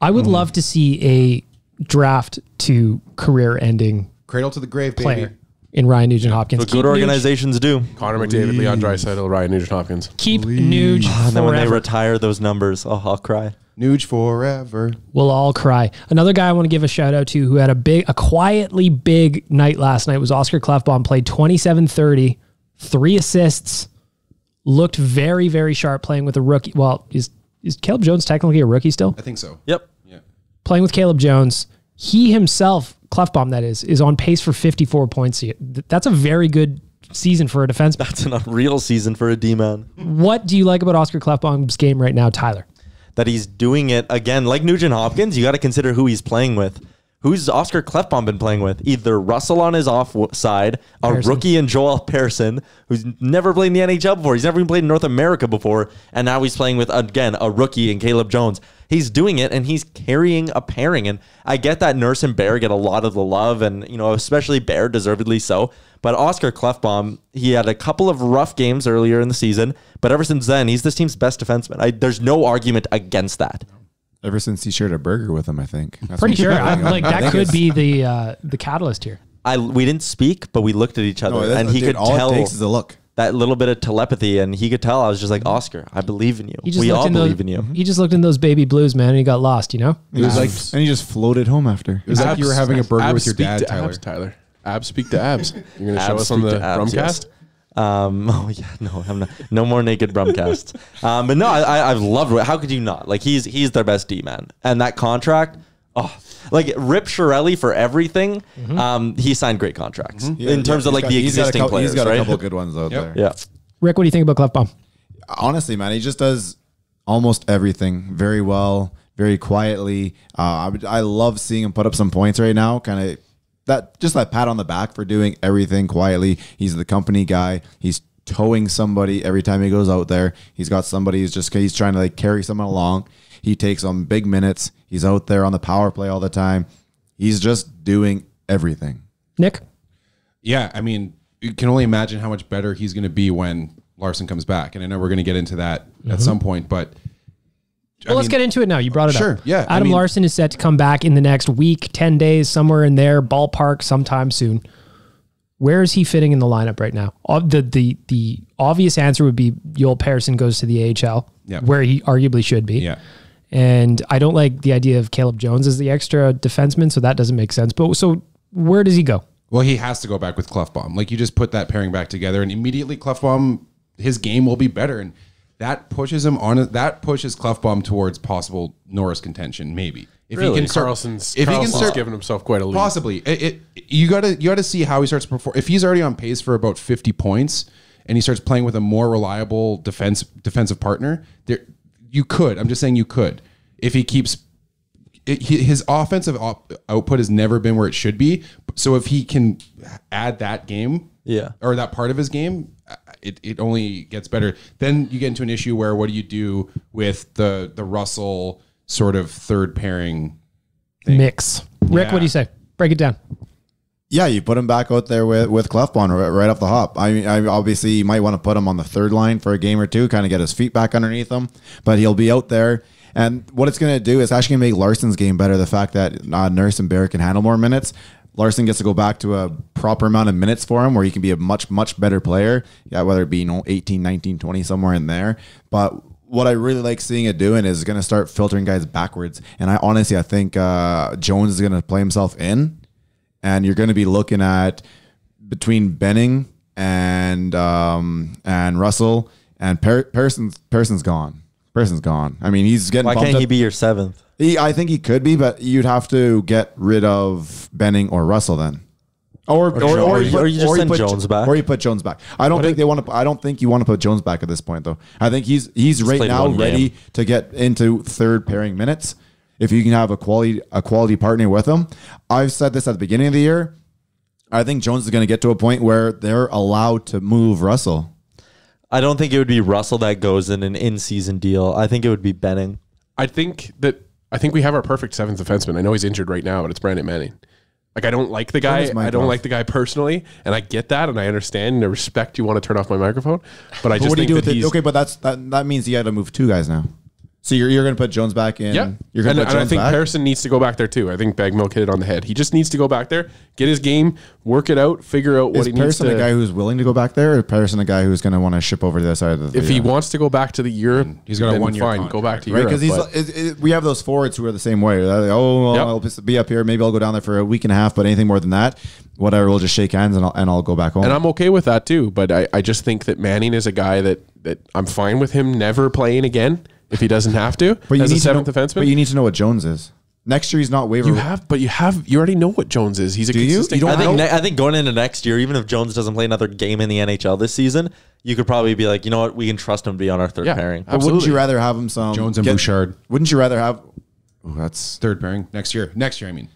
I would love to see a draft to career-ending cradle to the grave, player baby. in Ryan Nugent-Hopkins. What good organizations do. Connor McDavid, Leon Draisaitl, Ryan Nugent-Hopkins. Keep Nuge And then when they forever. retire those numbers, I'll cry. Nuge forever. We'll all cry. Another guy I want to give a shout out to who had a quietly big night last night was Oscar Klefbom. Played 27-30, 3 assists, looked very, very sharp playing with a rookie. Well, is Caleb Jones technically a rookie still? I think so. Yep. Yeah. Playing with Caleb Jones. He himself, Klefbom that is on pace for 54 points. That's a very good season for a defenseman. That's an unreal season for a D-man. What do you like about Oscar Klefbom's game right now, Tyler? That he's doing it again. Like Nugent-Hopkins, you got to consider who he's playing with. Who's Oscar Klefbom been playing with? Either Russell on his off side, a Pearson. rookie in Joel Pearson, who's never played in the NHL before. He's never even played in North America before. And now he's playing with, again, a rookie in Caleb Jones. He's doing it, and he's carrying a pairing. And I get that Nurse and Bear get a lot of the love, and especially Bear, deservedly so. But Oscar Klefbom, he had a couple of rough games earlier in the season, but ever since then, he's this team's best defenseman. There's no argument against that. Ever since he shared a burger with him, I think. That's Pretty what- sure. I think That could it's- be the catalyst here. We didn't speak, but we looked at each other, No, and he could all tell it takes is a look. that little bit of telepathy, and he could tell. I was just like, Oscar, I believe in you. We all believe in you. He just looked in those baby blues, man, and he got lost, It was like, and he just floated home after. It was like you were having a burger with your dad, speak to Tyler. abs, Tyler. Abs speak to abs. You're going to show Abs us on speak the to abs, Brumcast? yes. Oh yeah, no, I'm not. No more naked Brumcasts. But no, I've loved it. How could you not? Like he's their best D man, and that contract. Oh, like Rip Chiarelli for everything. He signed great contracts in terms of like the existing players. He's got a right? couple good ones out there. Yeah. Rick, what do you think about Klefbom? Honestly, man, he just does almost everything very well, very quietly. I love seeing him put up some points right now. Kind of that pat on the back for doing everything quietly. He's the company guy. He's towing somebody every time he goes out there. He's got somebody he's trying to like carry someone along. He takes on big minutes. He's out there on the power play all the time. He's just doing everything. Nick? Yeah, I mean, you can only imagine how much better he's going to be when Larson comes back. And I know we're going to get into that at some point, but Well, let's get into it now. You brought it up. Sure, yeah, Adam Larson is set to come back in the next week, 10 days, somewhere in there, ballpark sometime soon. Where is he fitting in the lineup right now? The obvious answer would be Joel Pearson goes to the AHL, where he arguably should be. Yeah. And I don't like the idea of Caleb Jones as the extra defenseman, so that doesn't make sense. But so where does he go? Well, he has to go back with Klefbom. Like, you just put that pairing back together, and immediately Klefbom, his game will be better, and that pushes him on. That pushes Klefbom towards possible Norris contention, maybe. If Really? he can start, Carlson's giving himself quite a lead. possibly. You gotta see how he starts to perform. If he's already on pace for about 50 points, and he starts playing with a more reliable defensive partner, you could. I'm just saying you could. If he keeps his offensive output has never been where it should be. So if he can add that game, or that part of his game, it only gets better. Then you get into an issue where what do you do with the Russell sort of third pairing thing? Mix. Rick, what do you say? Break it down. Yeah, you put him back out there with Klefbom right off the hop. I mean, obviously you might want to put him on the third line for a game or two, kind of get his feet back underneath him, but he'll be out there. And what it's going to do is actually going to make Larson's game better. The fact that Nurse and Bear can handle more minutes. Larson gets to go back to a proper amount of minutes for him where he can be a much, much better player. Yeah, whether it be 18, 19, 20, somewhere in there. But what I really like seeing it doing is going to start filtering guys backwards. And I think Jones is going to play himself in. And you're going to be looking at between Benning and Russell and Pearson's gone. Pearson's gone. I mean, he's getting. Why bumped can't he up. be your seventh? I think he could be, but you'd have to get rid of Benning or Russell then. Or you just send Jones back. Or you put Jones back. I don't think you want to put Jones back at this point, though. I think he's right now ready to get into third pairing minutes. If you can have a quality partner with him. I've said this at the beginning of the year. I think Jones is going to get to a point where they're allowed to move Russell. I don't think it would be Russell that goes in an in-season deal. I think it would be Benning. I think we have our perfect seventh defenseman. I know he's injured right now, but it's Brandon Manning. Like, I don't like the guy. I don't like the guy personally, and I get that, and I understand and I respect you want to turn off my microphone, but I just think that he's... Okay, but that means you got to move two guys now. So you're going to put Jones back in. Yeah, You're going to put Jones I think back? Harrison needs to go back there too. I think Bagmilk hit it on the head. He just needs to go back there, get his game, work it out, figure out what he needs to... Is Pearson a guy who's willing to go back there, or Pearson a guy who's going to want to ship over to the other side of the... If he wants to go back to the Europe, he's got a 1 year fine. contract, Go back to right? Europe. Because we have those forwards who are the same way. They're like, I'll be up here. Maybe I'll go down there for a week and a half, but anything more than that, whatever, we'll just shake hands and I'll go back home. And I'm okay with that too, but I just think that Manning is a guy that I'm fine with him never playing again if he doesn't have to. But as a seventh defenseman. But you need to know what Jones is. Next year he's not waiver. You already know what Jones is. He's a consistent. I think going into next year, even if Jones doesn't play another game in the NHL this season, you could probably be like, you know what, we can trust him to be on our third pairing. But wouldn't you rather have him Jones and Bouchard? Wouldn't you rather have? Oh, that's third pairing next year. Next year, I mean.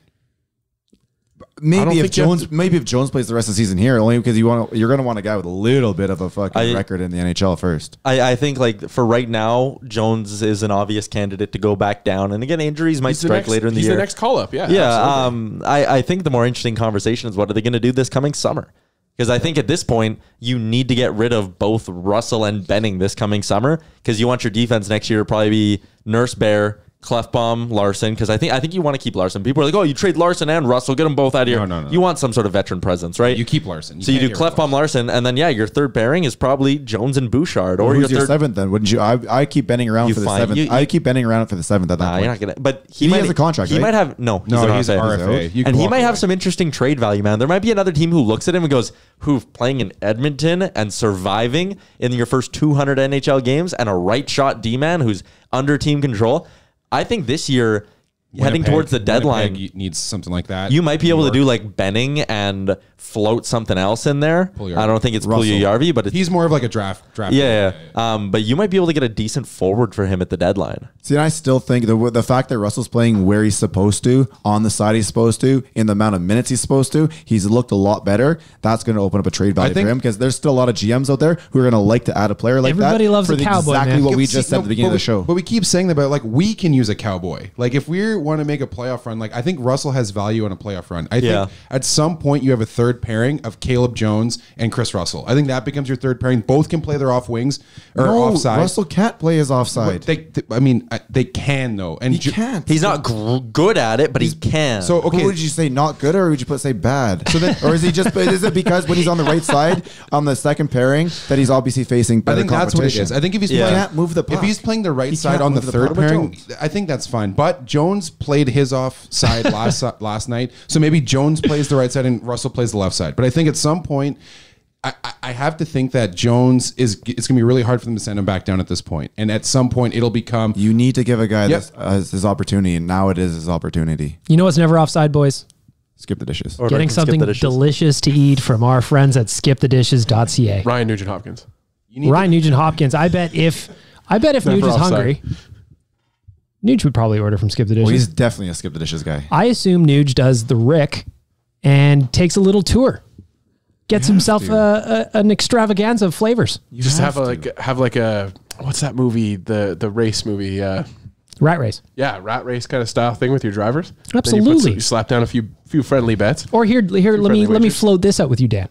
Maybe if Jones plays the rest of the season here, only because you're going to want a guy with a little bit of a fucking record in the NHL first. I think like for right now, Jones is an obvious candidate to go back down, and again, injuries might strike later in the year. He's the next call up, yeah. Yeah, I think the more interesting conversation is what are they going to do this coming summer? Because I think at this point, you need to get rid of both Russell and Benning this coming summer, because you want your defense next year to probably be Nurse Bear, Clefbaum, Larson, because I think you want to keep Larson. People are like, oh, you trade Larson and Russell, get them both out of here. No. You want some sort of veteran presence, right? You keep Larson. So you do Clefbaum, Larson, and then your third pairing is probably Jones and Bouchard. Or who's your seventh then? Wouldn't you? I keep bending around for the seventh. I keep bending around for the seventh at that point. You're not gonna. But he has a contract. He right? might have he's an RFA. And he might have some interesting trade value, man. There might be another team who looks at him and goes, "Who playing in Edmonton and surviving in your first 200 NHL games, and a right shot D man who's under team control." I think this year, heading towards the deadline, needs something like that. You might be able to do like Benning and float something else in there. I don't think it's Puljujarvi, but he's more of like a draft. Yeah. But you might be able to get a decent forward for him at the deadline. See, and I still think the fact that Russell's playing where he's supposed to, on the side he's supposed to, in the amount of minutes he's supposed to, he's looked a lot better. That's going to open up a trade value for him, because there's still a lot of GMs out there who are going to like to add a player like that. Everybody loves a cowboy, exactly man. what we just said at the beginning of the show. But we keep saying that, but like we can use a cowboy. Like if we want to make a playoff run, like I think Russell has value on a playoff run. I think at some point you have a third pairing of Caleb Jones and Chris Russell. I think that becomes your third pairing. Both can play their off wings or offside. Russell can't play his offside. They can though, and he can't. He's not good at it, but he can. So okay, would you say not good, or would you say bad? So then, or is he just? Is it because when he's on the right side on the second pairing that he's obviously facing better I think that's what it is. I think if he's playing, can't move the puck. If he's playing the right side on the third pairing, I think that's fine. But Jones played his offside last night, so maybe Jones plays the right side and Russell plays the left side. But I think at some point, I have to think that Jones it's going to be really hard for them to send him back down at this point. And at some point, it'll become... You need to give a guy his opportunity, and now it is his opportunity. You know what's never offside, boys? Skip the dishes. Getting something delicious to eat from our friends at skipthedishes.ca. Ryan Nugent-Hopkins. Ryan Nugent-Hopkins. I bet if Nuge is hungry, Nuge would probably order from Skip the Dishes. Well, he's definitely a Skip the Dishes guy. I assume Nuge does the Rick and takes a little tour. Gets himself an extravaganza of flavors. You just have like a what's that movie? The race movie. Rat Race. Yeah, rat race kind of style thing with your drivers. Absolutely. You slap down a few friendly bets. Or here let me float this out with you, Dan.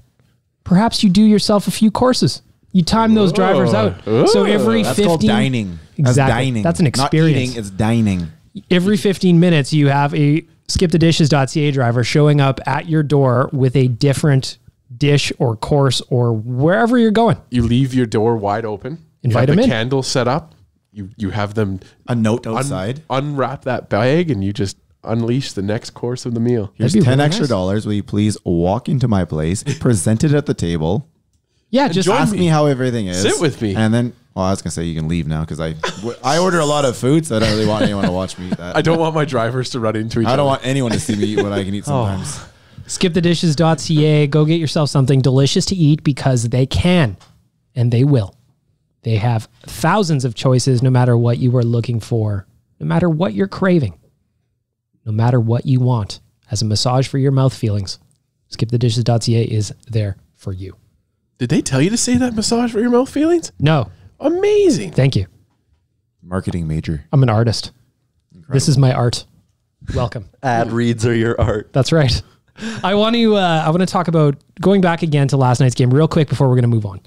Perhaps you do yourself a few courses. You time those drivers out. So every 15 called dining. Exactly. That's dining. That's an experience. Not eating, it's dining. Every 15 minutes you have a skipthedishes.ca driver showing up at your door with a different dish or course or wherever you're going. You leave your door wide open. Invite them in. Candles set up. You have them a note outside. Unwrap that bag and you just unleash the next course of the meal. Here's $10 extra. Will you please walk into my place, present it at the table? Yeah, just ask me how everything is. Sit with me. And then, I was going to say you can leave now because I order a lot of food, so I don't really want anyone to watch me eat that. I don't want my drivers to run into each other. I don't want anyone to see me eat what I can eat sometimes. Skipthedishes.ca. Go get yourself something delicious to eat because they can and they will. They have thousands of choices no matter what you are looking for, no matter what you're craving, no matter what you want. As a massage for your mouth feelings, skipthedishes.ca is there for you. Did they tell you to say that massage for your mouth feelings? No. Amazing. Thank you. Marketing major. I'm an artist. Incredible. This is my art. Welcome. Ad reads are your art. That's right. I want to talk about going back again to last night's game real quick before we're going to move on.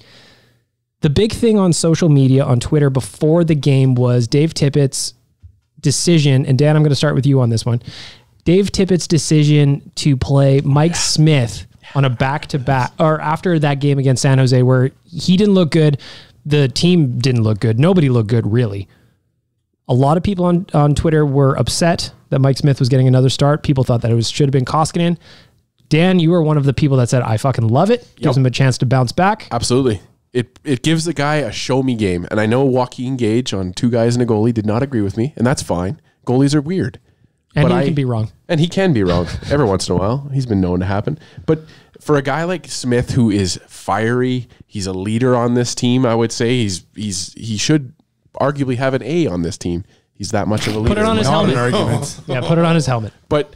The big thing on social media, on Twitter before the game was Dave Tippett's decision. And Dan, I'm going to start with you on this one. Dave Tippett's decision to play Mike Smith on a back-to-back, or after that game against San Jose where he didn't look good, the team didn't look good, nobody looked good really. A lot of people on Twitter were upset that Mike Smith was getting another start. People thought that should have been Koskinen. Dan, you were one of the people that said, I fucking love it. Gives him a chance to bounce back. Absolutely. It gives the guy a show-me game. And I know Joaquin Gage on 2 guys and a goalie did not agree with me, and that's fine. Goalies are weird. And he can be wrong. And he can be wrong every once in a while. He's been known to happen. But for a guy like Smith, who is fiery, he's a leader on this team, I would say. He should arguably have an A on this team. He's that much of a leader. Put it on his helmet. Yeah, put it on his helmet. But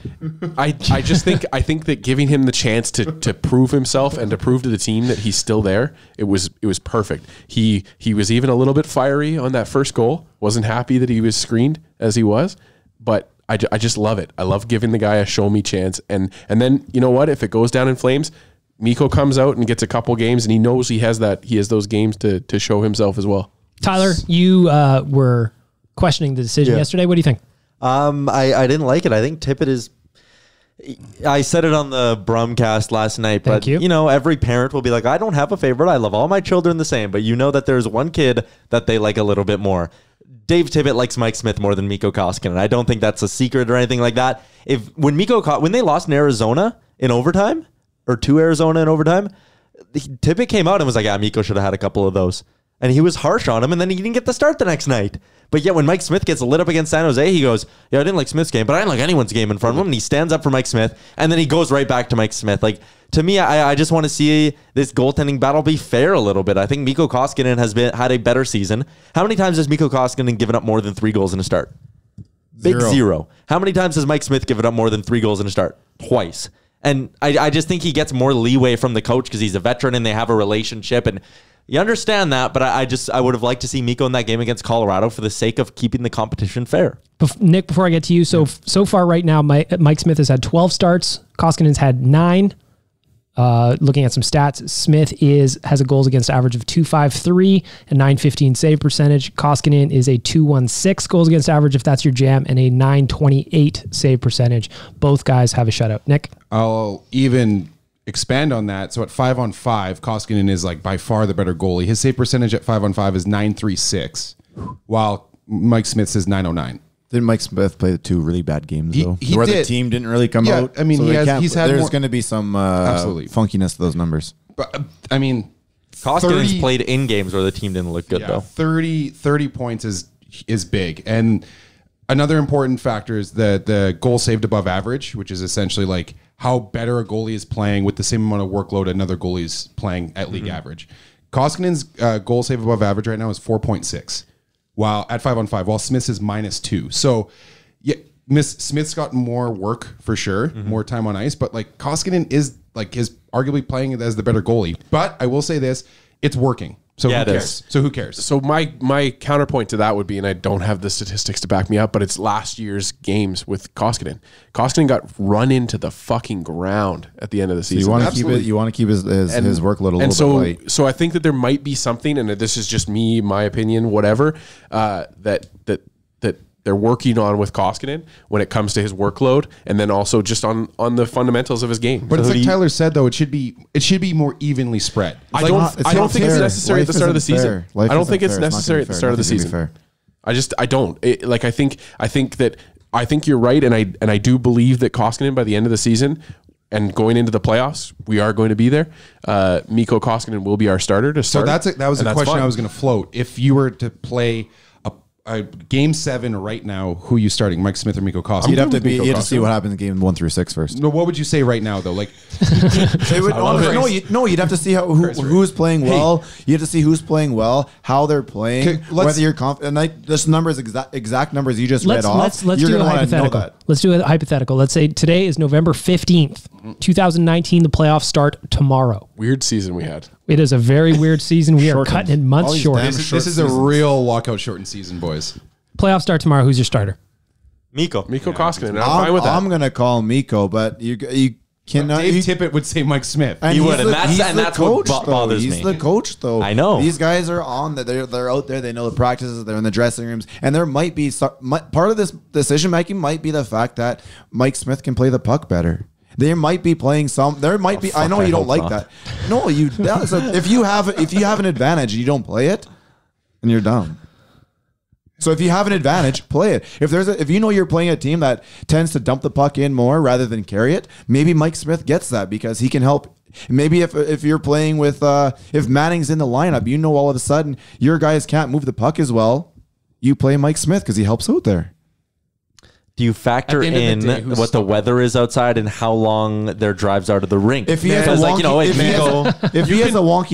I think that giving him the chance to prove himself and to prove to the team that he's still there, it was perfect. He was even a little bit fiery on that first goal. Wasn't happy that he was screened as he was, but I just love it. I love giving the guy a show me chance. And then, you know what? If it goes down in flames, Mikko comes out and gets a couple games and he knows he has those games to show himself as well. Tyler, you were questioning the decision yesterday. What do you think? I didn't like it. I think Tippett is... I said it on the Brumcast last night, but you know, every parent will be like, I don't have a favorite. I love all my children the same, but you know that there's one kid that they like a little bit more. Dave Tippett likes Mike Smith more than Mikko Koskinen. I don't think that's a secret or anything like that. When they lost in Arizona in overtime, or to Arizona in overtime, Tippett came out and was like, Mikko should have had a couple of those. And he was harsh on him, and then he didn't get the start the next night. But yet when Mike Smith gets lit up against San Jose, he goes, I didn't like Smith's game, but I didn't like anyone's game in front of him. And he stands up for Mike Smith, and then he goes right back to Mike Smith. Like, to me, I just want to see this goaltending battle be fair a little bit. I think Mikko Koskinen has had a better season. How many times has Mikko Koskinen given up more than 3 goals in a start? Big zero. How many times has Mike Smith given up more than 3 goals in a start? Twice. And I just think he gets more leeway from the coach because he's a veteran and they have a relationship. And you understand that, but I would have liked to see Mikko in that game against Colorado for the sake of keeping the competition fair. Nick, before I get to you, so far right now, Mike Smith has had 12 starts. Koskinen's had 9. Looking at some stats, Smith has a goals against average of 2.53 and 9.15 save percentage. Koskinen is a 2.16 goals against average, if that's your jam, and a 9.28 save percentage. Both guys have a shutout. Nick? I'll even expand on that. So at 5-on-5, Koskinen is like by far the better goalie. His save percentage at 5-on-5 is 9.36, while Mike Smith's is 9.09. Didn't Mike Smith play 2 really bad games though? He where did. The team didn't really come out. I mean, so he's had there's going to be some funkiness to those numbers. But I mean, Koskinen's played in games where the team didn't look good though. 30 points is big. And another important factor is the goal saved above average, which is essentially like how better a goalie is playing with the same amount of workload another goalie is playing at league average. Koskinen's goal saved above average right now is 4.6. While at 5-on-5, while Smith's is -2. So, yeah, Smith's got more work for sure, more time on ice. But like Koskinen is arguably playing as the better goalie. But I will say this: it's working. So who cares? So who cares? So my counterpoint to that would be, and I don't have the statistics to back me up, but it's last year's games with Koskinen. Koskinen got run into the fucking ground at the end of the season. So you want to keep his workload a little bit light. So I think that there might be something, and this is just me, my opinion, whatever, that they're working on with Koskinen when it comes to his workload, and then also just on the fundamentals of his game. But it's like Tyler said, though, it should be more evenly spread. I don't think it's necessary at the start of the season. I don't think it's necessary at the start of the season. I don't. I think you're right, and I do believe that Koskinen by the end of the season and going into the playoffs, we are going to be there. Mikko Koskinen will be our starter to start. So that was a question I was going to float. If you were to play Game 7 right now, who are you starting? Mike Smith or Mikko Koskinen? You'd have to see what happens in game 1 through 6 first. No, what would you say right now though? Like, you'd have to see who's playing well. You have to see who's playing well, how they're playing, whether you're confident. And this numbers, exact numbers you just read off. Let's do a hypothetical. Let's do a hypothetical. Let's say today is November 15th, 2019. The playoffs start tomorrow. Weird season we had. It is a very weird season. We are cutting it months short. This is a real lockout shortened season, boys. Playoffs start tomorrow. Who's your starter? Mikko Koskinen. I'm fine with that. I'm going to call Mikko, but you cannot. Dave Tippett would say Mike Smith. He would, and that's what bothers me. He's the coach, though. I know. These guys are on. They're out there. They know the practices. They're in the dressing rooms. And there might be part of this decision making might be the fact that Mike Smith can play the puck better. They might be playing some. There might be. I know you don't like that. No, you. So if you have an advantage, and you don't play it, and you're dumb. So if you have an advantage, play it. If you know you're playing a team that tends to dump the puck in more rather than carry it, maybe Mike Smith gets that because he can help. Maybe if you're playing with if Manning's in the lineup, you know all of a sudden your guys can't move the puck as well. You play Mike Smith because he helps out there. Do you factor in what the weather is outside and how long their drives are to the rink? If he has a wonky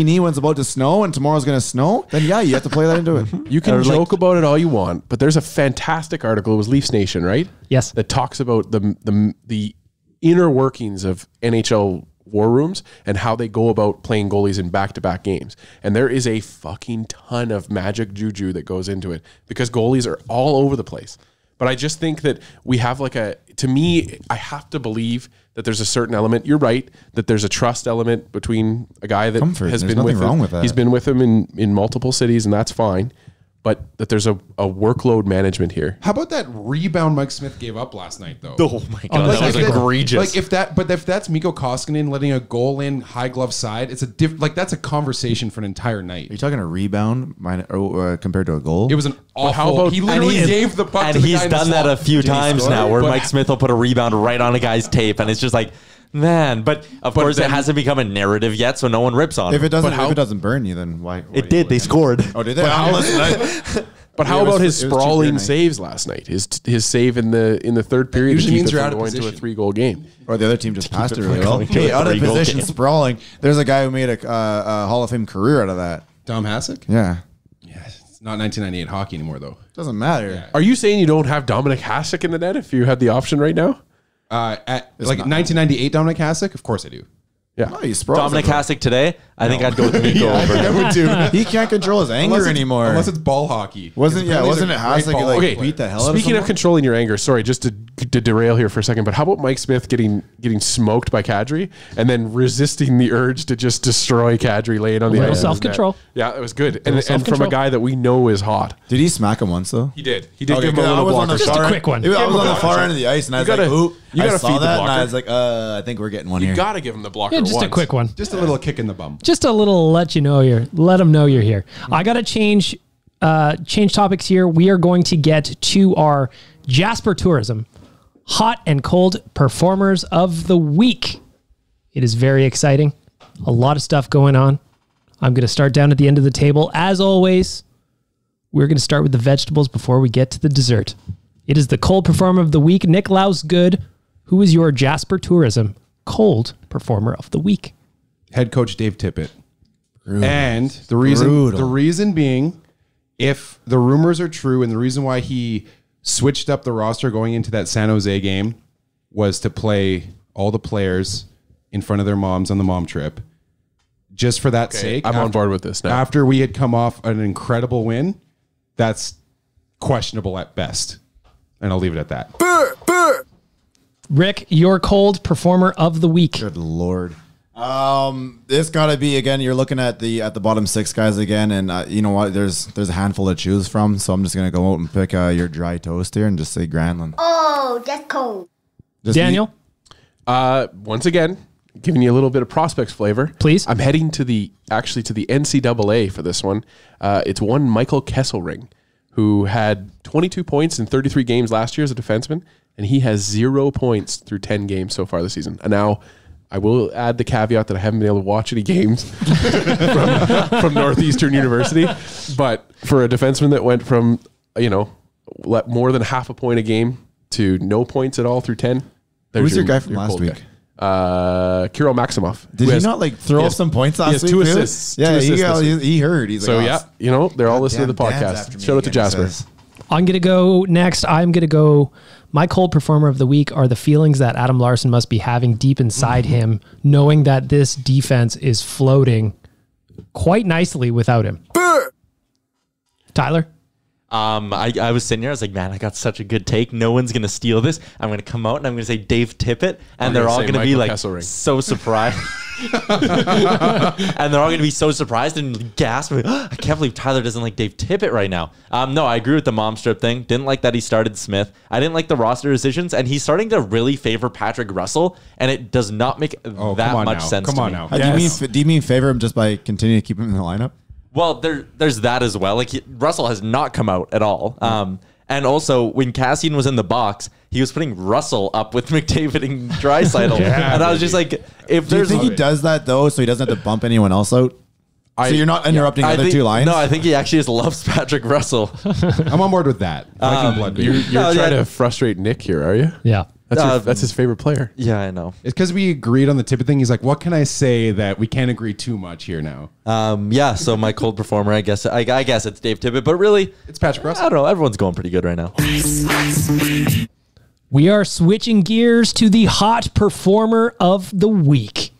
knee when it's about to snow and tomorrow's going to snow, then yeah, you have to play that into it. You can joke about it all you want, but there's a fantastic article. It was Leafs Nation, right? Yes. That talks about the inner workings of NHL war rooms and how they go about playing goalies in back-to-back games. And there is a fucking ton of magic juju that goes into it because goalies are all over the place. But I just think that we have to me, I have to believe that there's a certain element. You're right, that there's a trust element between a guy that has been with him. He's been with him in multiple cities, and that's fine. But that there's a workload management here. How about that rebound Mike Smith gave up last night, though? Oh my God, that was egregious. If that's Mikko Koskinen letting a goal in high glove side, it's a that's a conversation for an entire night. Are you talking a rebound compared to a goal? It was an awful. He literally gave the puck. And to the he's guy done that a few times now, where Mike Smith will put a rebound right on a guy's tape, and it's just like. Man, but of course it hasn't become a narrative yet, so no one rips on it. If it doesn't burn you, then why it did. They scored. Oh, did they? But how about his sprawling saves last night? His save in the third period usually means you're out of going to a 3-goal game. Or the other team just passed it really well. Hey, out of position, sprawling. There's a guy who made a Hall of Fame career out of that. Tom Hasek? Yeah. It's not 1998 hockey anymore, though. Doesn't matter. Yeah. Are you saying you don't have Dominic Hasek in the net if you had the option right now? 1998 Dominic Hasek? Of course I do. Yeah. No, he's sprawling. Dominic Hasek today, I think I'd go with Mikko over him. He can't control his anger anymore. Unless it's ball hockey. Wasn't it Hasek beat the hell out of Speaking of controlling your anger, sorry, just to derail here for a second, but how about Mike Smith getting smoked by Kadri and then resisting the urge to just destroy Kadri laying on the ice? Self-control. Yeah, it was good. And from a guy that we know is hot. Did he smack him once, though? He did. He did give him a little blocker. Just a quick one. I was on the far end of the ice, and I was like, ooh. I saw that, and I was like, I think we're getting one here. You got to give him the blocker just once. a quick one. Just a little kick in the bum. Just a little let them know you're here. I got to change topics here. We are going to get to our Jasper Tourism Hot and Cold Performers of the Week. It is very exciting. A lot of stuff going on. I'm going to start down at the end of the table. As always, we're going to start with the vegetables before we get to the dessert. It is the Cold Performer of the Week. Nick Lausgood, who is your Jasper Tourism Cold Performer of the Week? Head coach Dave Tippett. Brutal. And the reason being, if the rumors are true and the reason why he switched up the roster going into that San Jose game was to play all the players in front of their moms on the mom trip, just for that sake. I'm on board with this now. After we had come off an incredible win, that's questionable at best. And I'll leave it at that. Rick, your Cold Performer of the Week. Good Lord. This got to be, again, you're looking at the bottom 6 guys again, and you know what? There's a handful to choose from, so I'm just going to go out and pick your dry toast here and just say Granlund. Oh, that's cold. Daniel? Once again, giving you a little bit of prospects flavor. Please. I'm heading to the NCAA for this one. It's one Michael Kesselring, who had 22 points in 33 games last year as a defenseman, and he has 0 points through 10 games so far this season. And now I will add the caveat that I haven't been able to watch any games from Northeastern University, but for a defenseman that went from let more than half a point a game to no points at all through 10. Who's your guy from last week? Kirill Maximov. Did he not throw off some points last week? He has 2 assists. Yeah, 2 assists he heard. He's so like, they're all listening to the podcast. Shout out to Jasper. I'm going to go next. I'm going to go. My cold performer of the week are the feelings that Adam Larson must be having deep inside him, knowing that this defense is floating quite nicely without him. Tyler? I was sitting here. I was like, man, I got such a good take. No one's going to steal this. I'm going to come out and I'm going to say Dave Tippett. And they're all going to be like so surprised. And they're all going to be so surprised and gasp. I can't believe Tyler doesn't like Dave Tippett right now. No, I agree with the mom strip thing. Didn't like that he started Smith. I didn't like the roster decisions. And he's starting to really favor Patrick Russell. And it does not make that much sense to me. Now. Do you mean favor him just by continuing to keep him in the lineup? Well, there's that as well. Like Russell has not come out at all. And also, when Kassian was in the box, he was putting Russell up with McDavid and Draisaitl. And I was just like, if do you think he does that though, so he doesn't have to bump anyone else out? So you're not interrupting the other 2 lines? No, I think he actually just loves Patrick Russell. I'm on board with that. You're trying to frustrate Nick here, are you? Yeah. That's his favorite player. Yeah, I know. It's because we agreed on the Tippett thing. He's like, what can I say that we can't agree too much here now? Yeah, so my cold performer, I guess it's Dave Tippett, but really, it's Patrick Russell. I don't know. Everyone's going pretty good right now. We are switching gears to the hot performer of the week.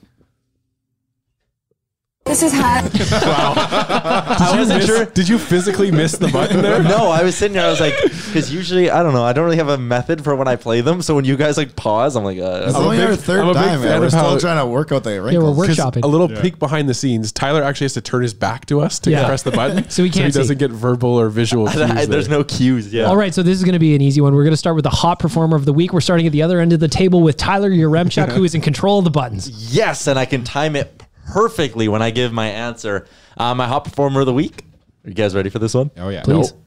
This is hot. Wow. I wasn't sure. Did you physically miss the button there? No, I was sitting there. I was like, because usually, I don't know. I don't really have a method for when I play them. So when you guys like pause, I'm like, it's only our third time. We're still trying to work out the wrinkles. Yeah, we're workshopping. A little peek behind the scenes. Tyler actually has to turn his back to us to press the button. So he can't see. Doesn't get verbal or visual cues. There's no cues. Yeah. All right, so this is going to be an easy one. We're going to start with the hot performer of the week. We're starting at the other end of the table with Tyler Yaremchuk, who is in control of the buttons. Yes, and I can time it perfectly when I give my answer. My hot performer of the week. Are you guys ready for this one? Oh yeah, please. Nope.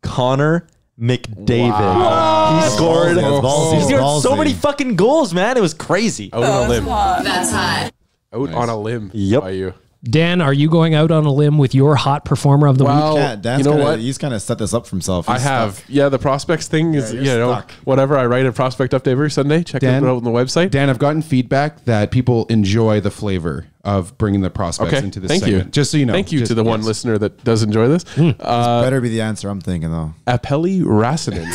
Connor McDavid. Wow. He scored. He scored so many fucking goals, man. It was crazy. Out on a limb. That's hot. Out on a limb. Yep. By you. Dan, are you going out on a limb with your hot performer of the week? Yeah, Dan's what? He's kind of set this up for himself. I have. Yeah, the prospects thing is, whatever. I write a prospect update every Sunday. Check it out on the website. Dan, I've gotten feedback that people enjoy the flavor of bringing the prospects into this segment. Just so you know. Thank you to the one listener that does enjoy this. This better be the answer I'm thinking, though. Apelli Rasanen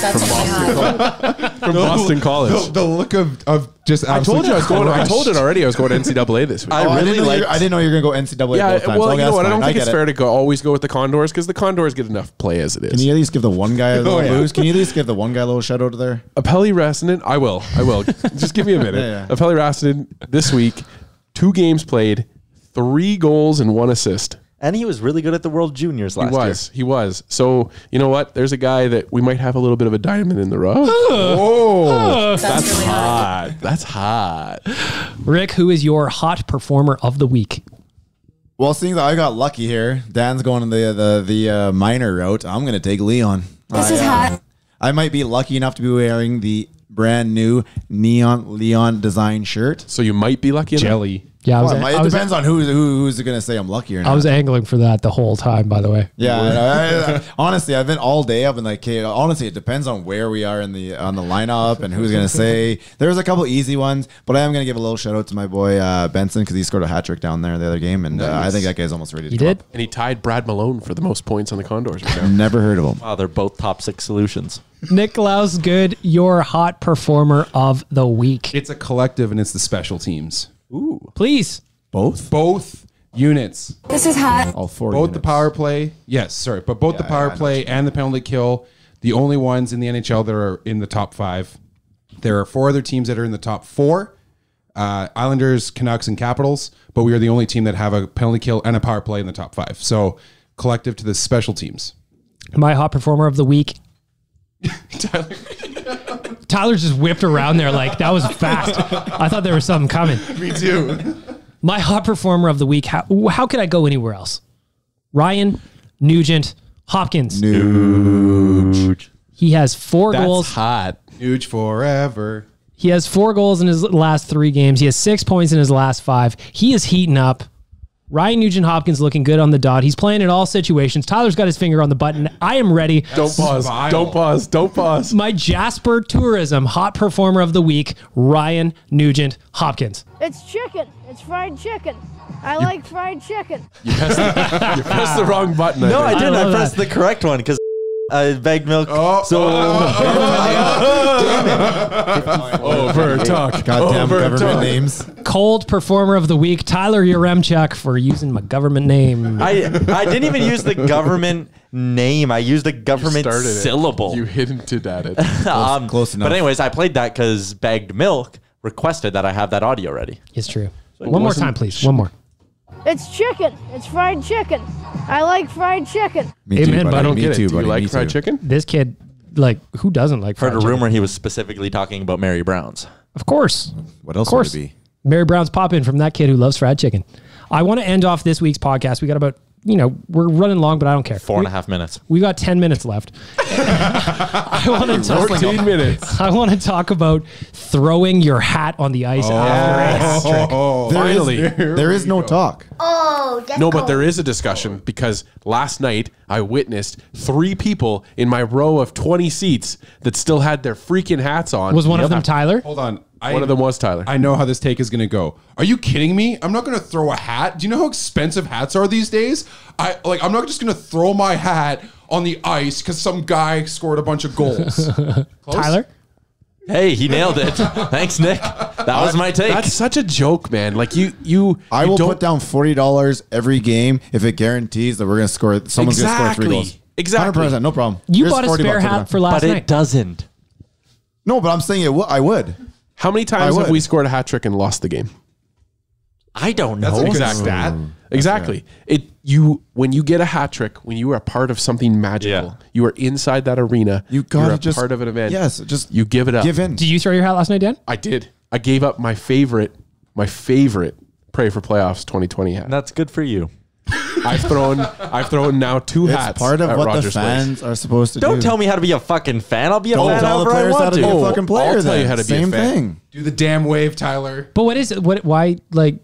from Boston College. The look of just I told you I was going. I told it already. I was going NCAA this week. I didn't know you were going to go NCAA. Yeah, both times. well, you know what? I don't think it's fair to always go with the Condors because the Condors get enough play as it is. Can you at least give the one guy a little boost? Can you at least give the one guy a little shout out there? Apelli Rasanen, I will. Just give me a minute. Apelli Rasanen this week, 2 games played, 3 goals and 1 assist. And he was really good at the World Juniors last year. He was. So, you know what? There's a guy that we might have a little bit of a diamond in the rough. That's really hot. That's hot. Rick, who is your hot performer of the week? Well, seeing that I got lucky here, Dan's going the minor route. I'm going to take Leon. This is hot. I might be lucky enough to be wearing the brand new neon Leon design shirt. So you might be lucky enough. Jelly. Yeah, it depends on who's going to say I'm lucky or not. I was angling for that the whole time, by the way. Yeah, honestly, I've been all day. I've been like, okay, honestly, it depends on where we are on the lineup and who's going to say. There's a couple easy ones, but I am going to give a little shout out to my boy Benson because he scored a hat trick down there the other game, and I think that guy's almost ready to drop. He did, and he tied Brad Malone for the most points on the Condors. Never heard of him. Wow, they're both top 6 solutions. Niklaus Good, your hot performer of the week. It's a collective, and it's the special teams. Ooh, please. Both units. This is hot. All 4 Both units. the power play. Yes, sorry. But both the power play and the penalty kill, the only ones in the NHL that are in the top 5. There are 4 other teams that are in the top 4. Islanders, Canucks, and Capitals. But we are the only team that have a penalty kill and a power play in the top 5. So collective to the special teams. My hot performer of the week. Tyler just whipped around there like that was fast. I thought there was something coming. Me too. My hot performer of the week. How could I go anywhere else? Ryan Nugent Hopkins. Nuge. He has 4 goals. That's hot. Huge forever. He has 4 goals in his last 3 games. He has 6 points in his last 5. He is heating up. Ryan Nugent-Hopkins looking good on the dot. He's playing in all situations. Tyler's got his finger on the button. I am ready. Don't pause. vile. Don't pause. Don't pause. My Jasper Tourism Hot Performer of the Week, Ryan Nugent-Hopkins. It's chicken. It's fried chicken. I like fried chicken. You pressed the wrong button. No, I think. didn't. love I pressed that. the correct one because bagged milk. Overtalk. Goddamn government Overtalk. names. Cold Performer of the Week, Tyler Yaremchuk, for using my government name. I didn't even use the government name. I used the government Started it. syllable. You hinted at it. Close enough. But anyways, I played that because Bagged Milk requested that I have that audio ready. It's true. One more time, please. One more. It's chicken. It's fried chicken. I like fried chicken. Me Amen, too, but buddy. I don't Me Get it. too, Do you buddy. like Me fried too. chicken? This kid, like, who doesn't like fried Heard a chicken? rumor he was specifically talking about Mary Brown's. Of course. What else Of course. would it be? Mary Brown's pop in from that kid who loves fried chicken. I want to end off this week's podcast. We got about, we're running long, but I don't care. 4.5 minutes. We got 10 minutes left. I want to talk 14 minutes. I want to talk about throwing your hat on the ice after a hat trick. Finally. There is no talk. No, but there is a discussion because last night I witnessed 3 people in my row of 20 seats that still had their freaking hats on. Was one of them Tyler? Hold on. One of them was Tyler. I know how this take is going to go. Are you kidding me? I'm not going to throw a hat. Do you know how expensive hats are these days? I'm not just going to throw my hat on the ice because some guy scored a bunch of goals. Tyler? Hey, he nailed it. Thanks, Nick. That was my take. That's such a joke, man. Like you I will don't- put down $40 every game if it guarantees that we're going to score. Someone's going to score 3 goals. Exactly. 100%, no problem. You Here's bought a 40 spare bucks, put it hat down. for last but it night. doesn't. No, but I'm saying I would. How many times I have would. we scored a hat trick and lost the game? I don't know. That's a good Exactly. stat. Exactly. When you get a hat trick, when you are a part of something magical, you are inside that arena. You gotta you're a just part of an event. Yes, just you give it up. give in. Did you throw your hat last night, Dan? I did. I gave up my favorite Pray for Playoffs 2020 hat. That's good for you. I've thrown now 2 It's hats. part of at what Rogers the Place. fans are supposed to do. Don't tell me how to be a fucking fan. I'll be a Don't fan tell the however I players how want to be to. a fucking player. I'll tell you then. how to be a Same fan. thing. Do the damn wave, Tyler. But what is it? Why,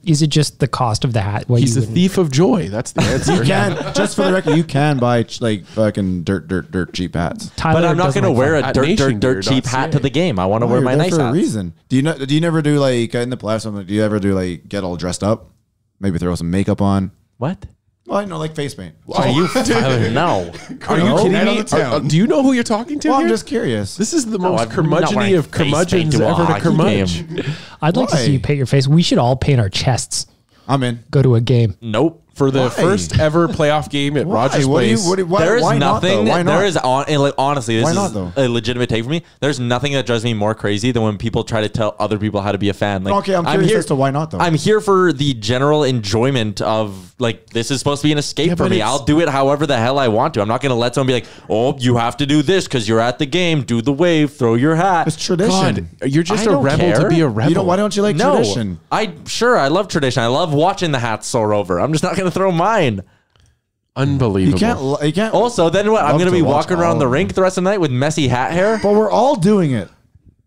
is it just the cost of the hat? Why He's you the wouldn't- thief of joy. That's the answer. You can, just for the record, you can buy fucking dirt cheap hats. Tyler But I'm not doesn't going to like wear fun. a At dirt cheap hat to the game. I want to wear You're my there nice for a hat. reason. Do you never do like in the playoffs? Do you ever do like get all dressed up? Maybe throw some makeup on. What? Well, I know, like face paint. Are you Tyler? No. Are you kidding Head on me? the town. Do you know who you're talking to? Well, I'm here? just curious. This is the No, most I'm not curmudgeon wearing of face paint curmudgeons to a ever to hockey curmudge. game. I'd like to see you paint your face. We should all paint our chests. I'm in. Go to a game. Nope. For the Why? first ever playoff game at Rogers What do you? Place. Why, There is why nothing. Not, though? Why not? There is honestly, this Why is not, though? a legitimate take for me. There's nothing that drives me more crazy than when people try to tell other people how to be a fan. Like, Okay, I'm curious as to why not, though. I'm here for the general enjoyment of like this is supposed to be an escape for but me. it's- I'll do it however the hell I want to. I'm not going to let someone be like, "Oh, you have to do this because you're at the game. Do the wave, throw your hat." It's tradition. God, you're just I a don't rebel care. to be a rebel. You know, why don't you like No, tradition? I love tradition. I love watching the hats soar over. I'm just not going to throw mine. Unbelievable. You can't. Also, then what? I'm Love going to to be watch walking around all the of rink the rest of the night with messy hat hair. But we're all doing it.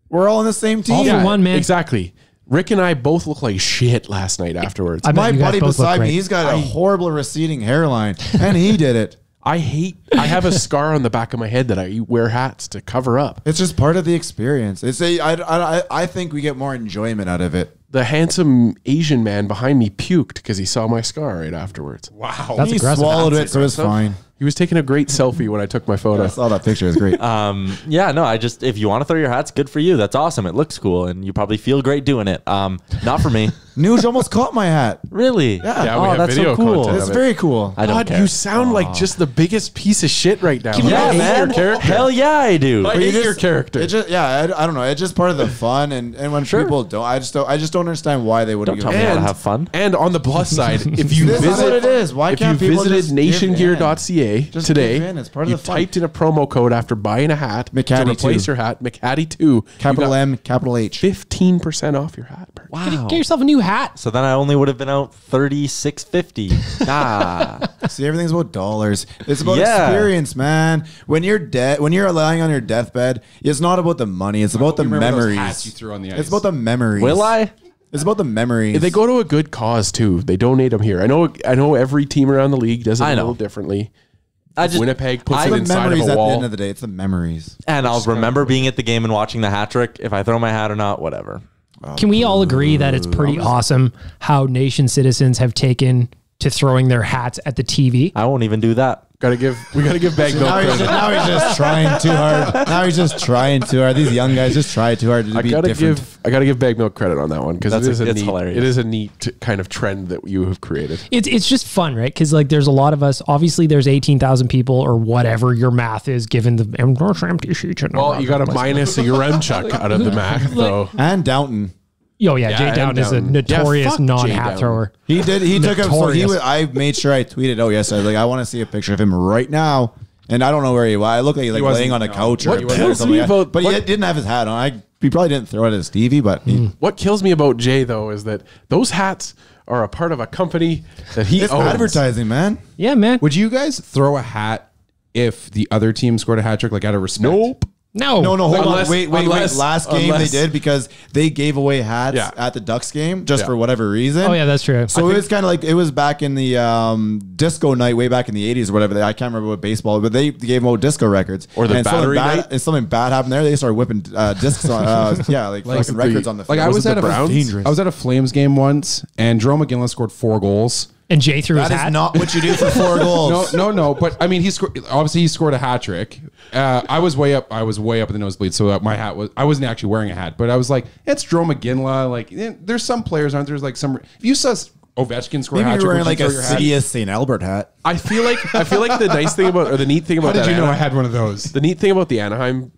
We're all on the same team. All for one, man. Exactly. Rick and I both look like shit last night afterwards. I bet My you guys buddy both look beside me, great. he's got a horrible receding hairline, and he did it. I have a scar on the back of my head that I wear hats to cover up. It's just part of the experience. I think we get more enjoyment out of it. The handsome Asian man behind me puked because he saw my scar right afterwards. Wow. That's He aggressive. swallowed That's it, so it's aggressive. fine. He was taking a great selfie when I took my photo. I saw that picture. It's great. Yeah, no, if you want to throw your hats, good for you. That's awesome. It looks cool, and you probably feel great doing it. Not for me. Nuge almost caught my hat. Really? Yeah, we have that's video so cool. content. It's very cool. I don't God, care. you sound like just the biggest piece of shit right now. me I that. hate Yeah, your man. character. Hell yeah, I do. I But you hate your character. It just, I don't know. It's just part of the fun, and when people don't, I just don't understand why they wouldn't. Don't give tell me it. how to have fun. And on the plus side, if you This is visit what it is. Why if you can't people visited just give nationgear.ca Just today, give in. It's part of you the fun. typed in a promo code after buying a hat to McCaddy replace 2. your hat, McCaddy2. Capital M, capital H. 15% off your hat. Wow. Get yourself a new hat. So then I only would have been out $36.50. Ah. See, everything's about dollars. It's about Yeah. experience, man. When you're dead, when you're lying on your deathbed, it's not about the money. It's about the you remember those memories. hats you threw on the ice. It's about the memories. Will I? It's about the memories. They go to a good cause too. They donate them here. I know every team around the league does it a little differently. Winnipeg puts it inside of a wall. At the end of the day, it's the memories. And I'll remember being at the game and watching the hat trick. If I throw my hat or not, whatever. Can we all agree that it's pretty awesome how nation citizens have taken to throwing their hats at the TV? I won't even do that. We gotta give Bagnell credit. Now he's just trying too hard. These young guys just try too hard to be different. I gotta give Bagnell credit on that one because it's hilarious. It is a neat kind of trend that you have created. It's just fun, right? Because like there's a lot of us. Obviously, there's 18,000 people or whatever your math is given the empty sheet. Well, you got a minus a Yaremchuk out of the math, though. And Downton. Oh yeah, Jay Downton is a notorious non-hat thrower. He took him. So I made sure I tweeted. Oh yes, I was like, I want to see a picture of him right now. And I don't know where he was. I looked like he was laying on a couch or something. But he didn't have his hat on. He probably didn't throw it at Stevie. But what kills me about Jay though is that those hats are a part of a company that he owns. Advertising, man. Yeah, man. Would you guys throw a hat if the other team scored a hat trick, like out of respect? Nope. No, hold on. Wait. Last game they did because they gave away hats Yeah. at the Ducks game just for whatever reason. Oh yeah, that's true. So it was kind of like it was back in the disco night, way back in the 80s or whatever. I can't remember what baseball, but they gave them out disco records. Or the battery night. And something bad happened there. They started whipping discs on, fucking records on the field. Like I was at a Flames game once, and Jerome McGinley scored 4 goals. And Jay threw his hat. That is not what you do for 4 goals. No. But I mean, he scored a hat trick. I was way up in the nosebleed, so my hat I wasn't actually wearing a hat, but I was like, it's Jerome McGinley. Like, there's some players, aren't there? Like some. If you saw Ovechkin score a hat trick, maybe you're wearing like a City of St. Albert hat. I feel like the nice thing about, or the neat thing about How that. did you know I had one of those? The neat thing about the Anaheim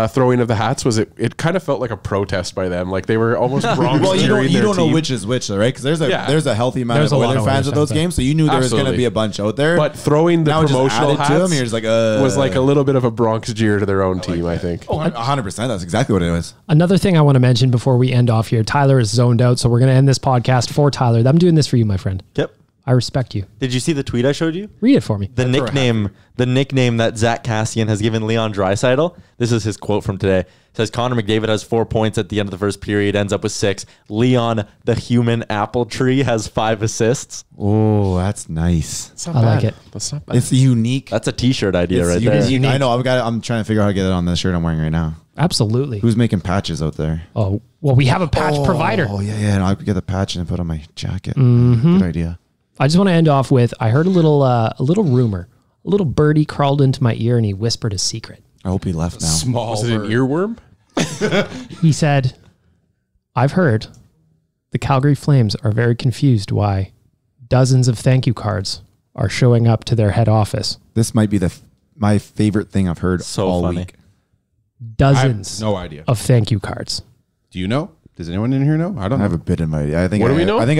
throwing of the hats was it kind of felt like a protest by them. Like they were almost wrong. Well, you don't know which is which, though, right? Because there's a healthy amount of Oilers fans at those games, so you knew there was going to be a bunch out there. But throwing the promotional hats to them, you're just like, was like a little bit of a Bronx jeer to their own team, I think. Oh, 100%. That's exactly what it was. Another thing I want to mention before we end off here, Tyler is zoned out, so we're going to end this podcast for Tyler. I'm doing this for you, my friend. Yep. I respect you. Did you see the tweet I showed you? Read it for me. The nickname that Zack Kassian has given Leon Draisaitl. This is his quote from today. It says Connor McDavid has 4 points at the end of the first period, ends up with 6. Leon, the human apple tree, has 5 assists. Oh, that's nice. I like it. That's not bad. It's unique. That's a t-shirt idea It's right unique. there. I know. I'm trying to figure out how to get it on the shirt I'm wearing right now. Absolutely. Who's making patches out there? Oh, well, we have a patch provider. Oh, yeah. No, I could get the patch and put on my jacket. Good idea. I just want to end off with, I heard a little rumor. A little birdie crawled into my ear and he whispered a secret. I hope he left now. Small. Was it an earworm? He said, I've heard the Calgary Flames are very confused why dozens of thank you cards are showing up to their head office. This might be my favorite thing I've heard all funny. week. Dozens no idea. of thank you cards. Do you know? Does anyone in here know? I don't I have know. a bit in my. I think. What do we know? I think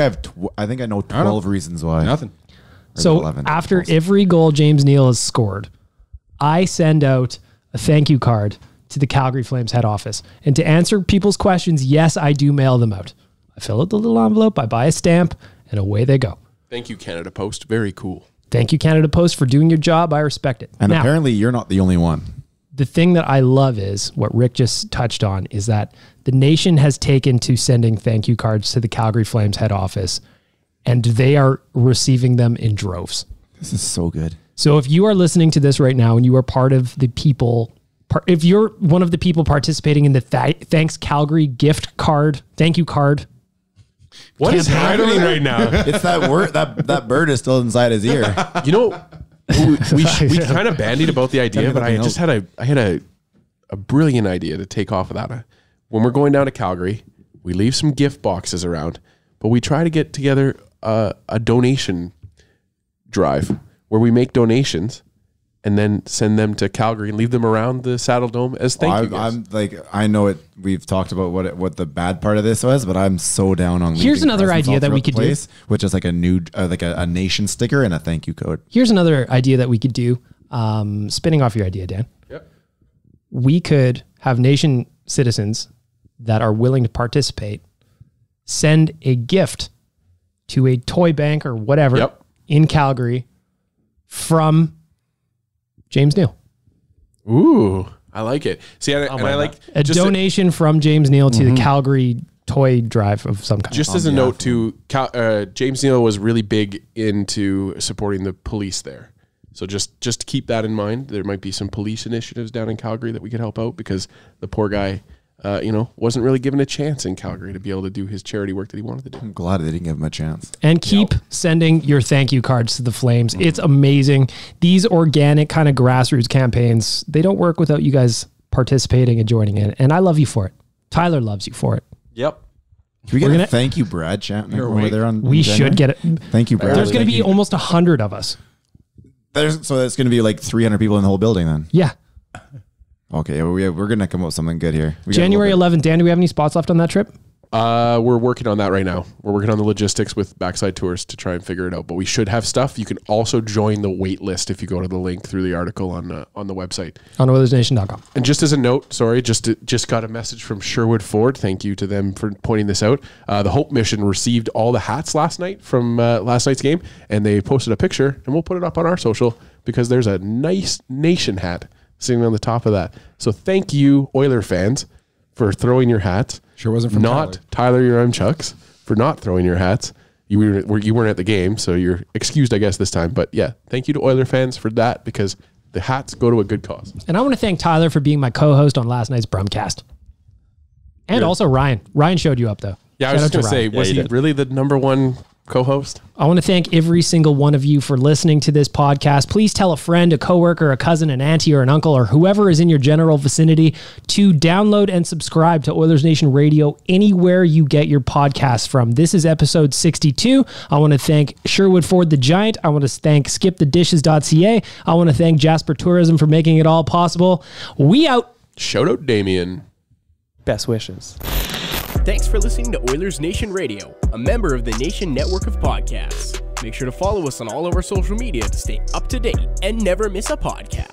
I think I know 12 reasons why. Nothing. Or So 11. after every goal James Neal has scored, I send out a thank you card to the Calgary Flames head office. And to answer people's questions, yes, I do mail them out. I fill out the little envelope, I buy a stamp, and away they go. Thank you, Canada Post. Very cool. Thank you, Canada Post, for doing your job. I respect it. And Now, apparently, you're not the only one. the thing that I love is what Rick just touched on is that the nation has taken to sending thank you cards to the Calgary Flames head office, and they are receiving them in droves. This is so good. So if you are listening to this right now and you are part of the people, if you're one of the people participating in the Thanks Calgary gift card, thank you card. What is happening right now? It's that word, that bird is still inside his ear. You know, we kind of bandied about the idea, but I had a brilliant idea to take off of that. When we're going down to Calgary, we leave some gift boxes around, but we try to get together a donation drive where we make donations and then send them to Calgary and leave them around the Saddle Dome as thank you. I'm like, I know it. We've talked about what the bad part of this was, but I'm so down on. Here's another idea that we could do, which is like a new, like a nation sticker and a thank you code. Here's another idea that we could do. Spinning off your idea, Dan. Yep. We could have nation citizens that are willing to participate send a gift to a toy bank or whatever in Calgary from James Neal. Ooh, I like it. See, and I like a donation from James Neal to the Calgary toy drive of some kind. Just as a note, too, James Neal was really big into supporting the police there. So just keep that in mind. There might be some police initiatives down in Calgary that we could help out, because the poor guy, wasn't really given a chance in Calgary to be able to do his charity work that he wanted to do. I'm glad they didn't give him a chance. And keep sending your thank you cards to the Flames. It's amazing. These organic kind of grassroots campaigns, they don't work without you guys participating and joining in. And I love you for it. Tyler loves you for it. Yep. Can we get a thank you, Brad chant over there on We January? should get it. Thank you, Brad. There's going to be almost 100 of us. So that's going to be like 300 people in the whole building then. Yeah. Okay, we're going to come up with something good here. January 11th. Dan, do we have any spots left on that trip? We're working on that right now. We're working on the logistics with Backside Tours to try and figure it out. But we should have stuff. You can also join the wait list if you go to the link through the article on the website. On Oilersnation.com. And just as a note, just got a message from Sherwood Ford. Thank you to them for pointing this out. The Hope Mission received all the hats last night from last night's game, and they posted a picture, and we'll put it up on our social, because there's a nice Nation hat sitting on the top of that. So thank you, Oiler fans, for throwing your hats. Sure wasn't from Tyler Yaremchuk's for not throwing your hats. You weren't at the game, so you're excused, I guess, this time. But yeah, thank you to Oiler fans for that, because the hats go to a good cause. And I want to thank Tyler for being my co-host on last night's Brumcast. And also Ryan. Ryan showed you up, though. Yeah, I was just going to say, was he really the number one co-host? I want to thank every single one of you for listening to this podcast. Please tell a friend, a coworker, a cousin, an auntie, or an uncle, or whoever is in your general vicinity to download and subscribe to Oilers Nation Radio anywhere you get your podcasts from. This is episode 62. I want to thank Sherwood Ford the Giant. I want to thank skipthedishes.ca. I want to thank Jasper Tourism for making it all possible. We out. Shout out Damien. Best wishes. Thanks for listening to Oilers Nation Radio, a member of the Nation Network of Podcasts. Make sure to follow us on all of our social media to stay up to date and never miss a podcast.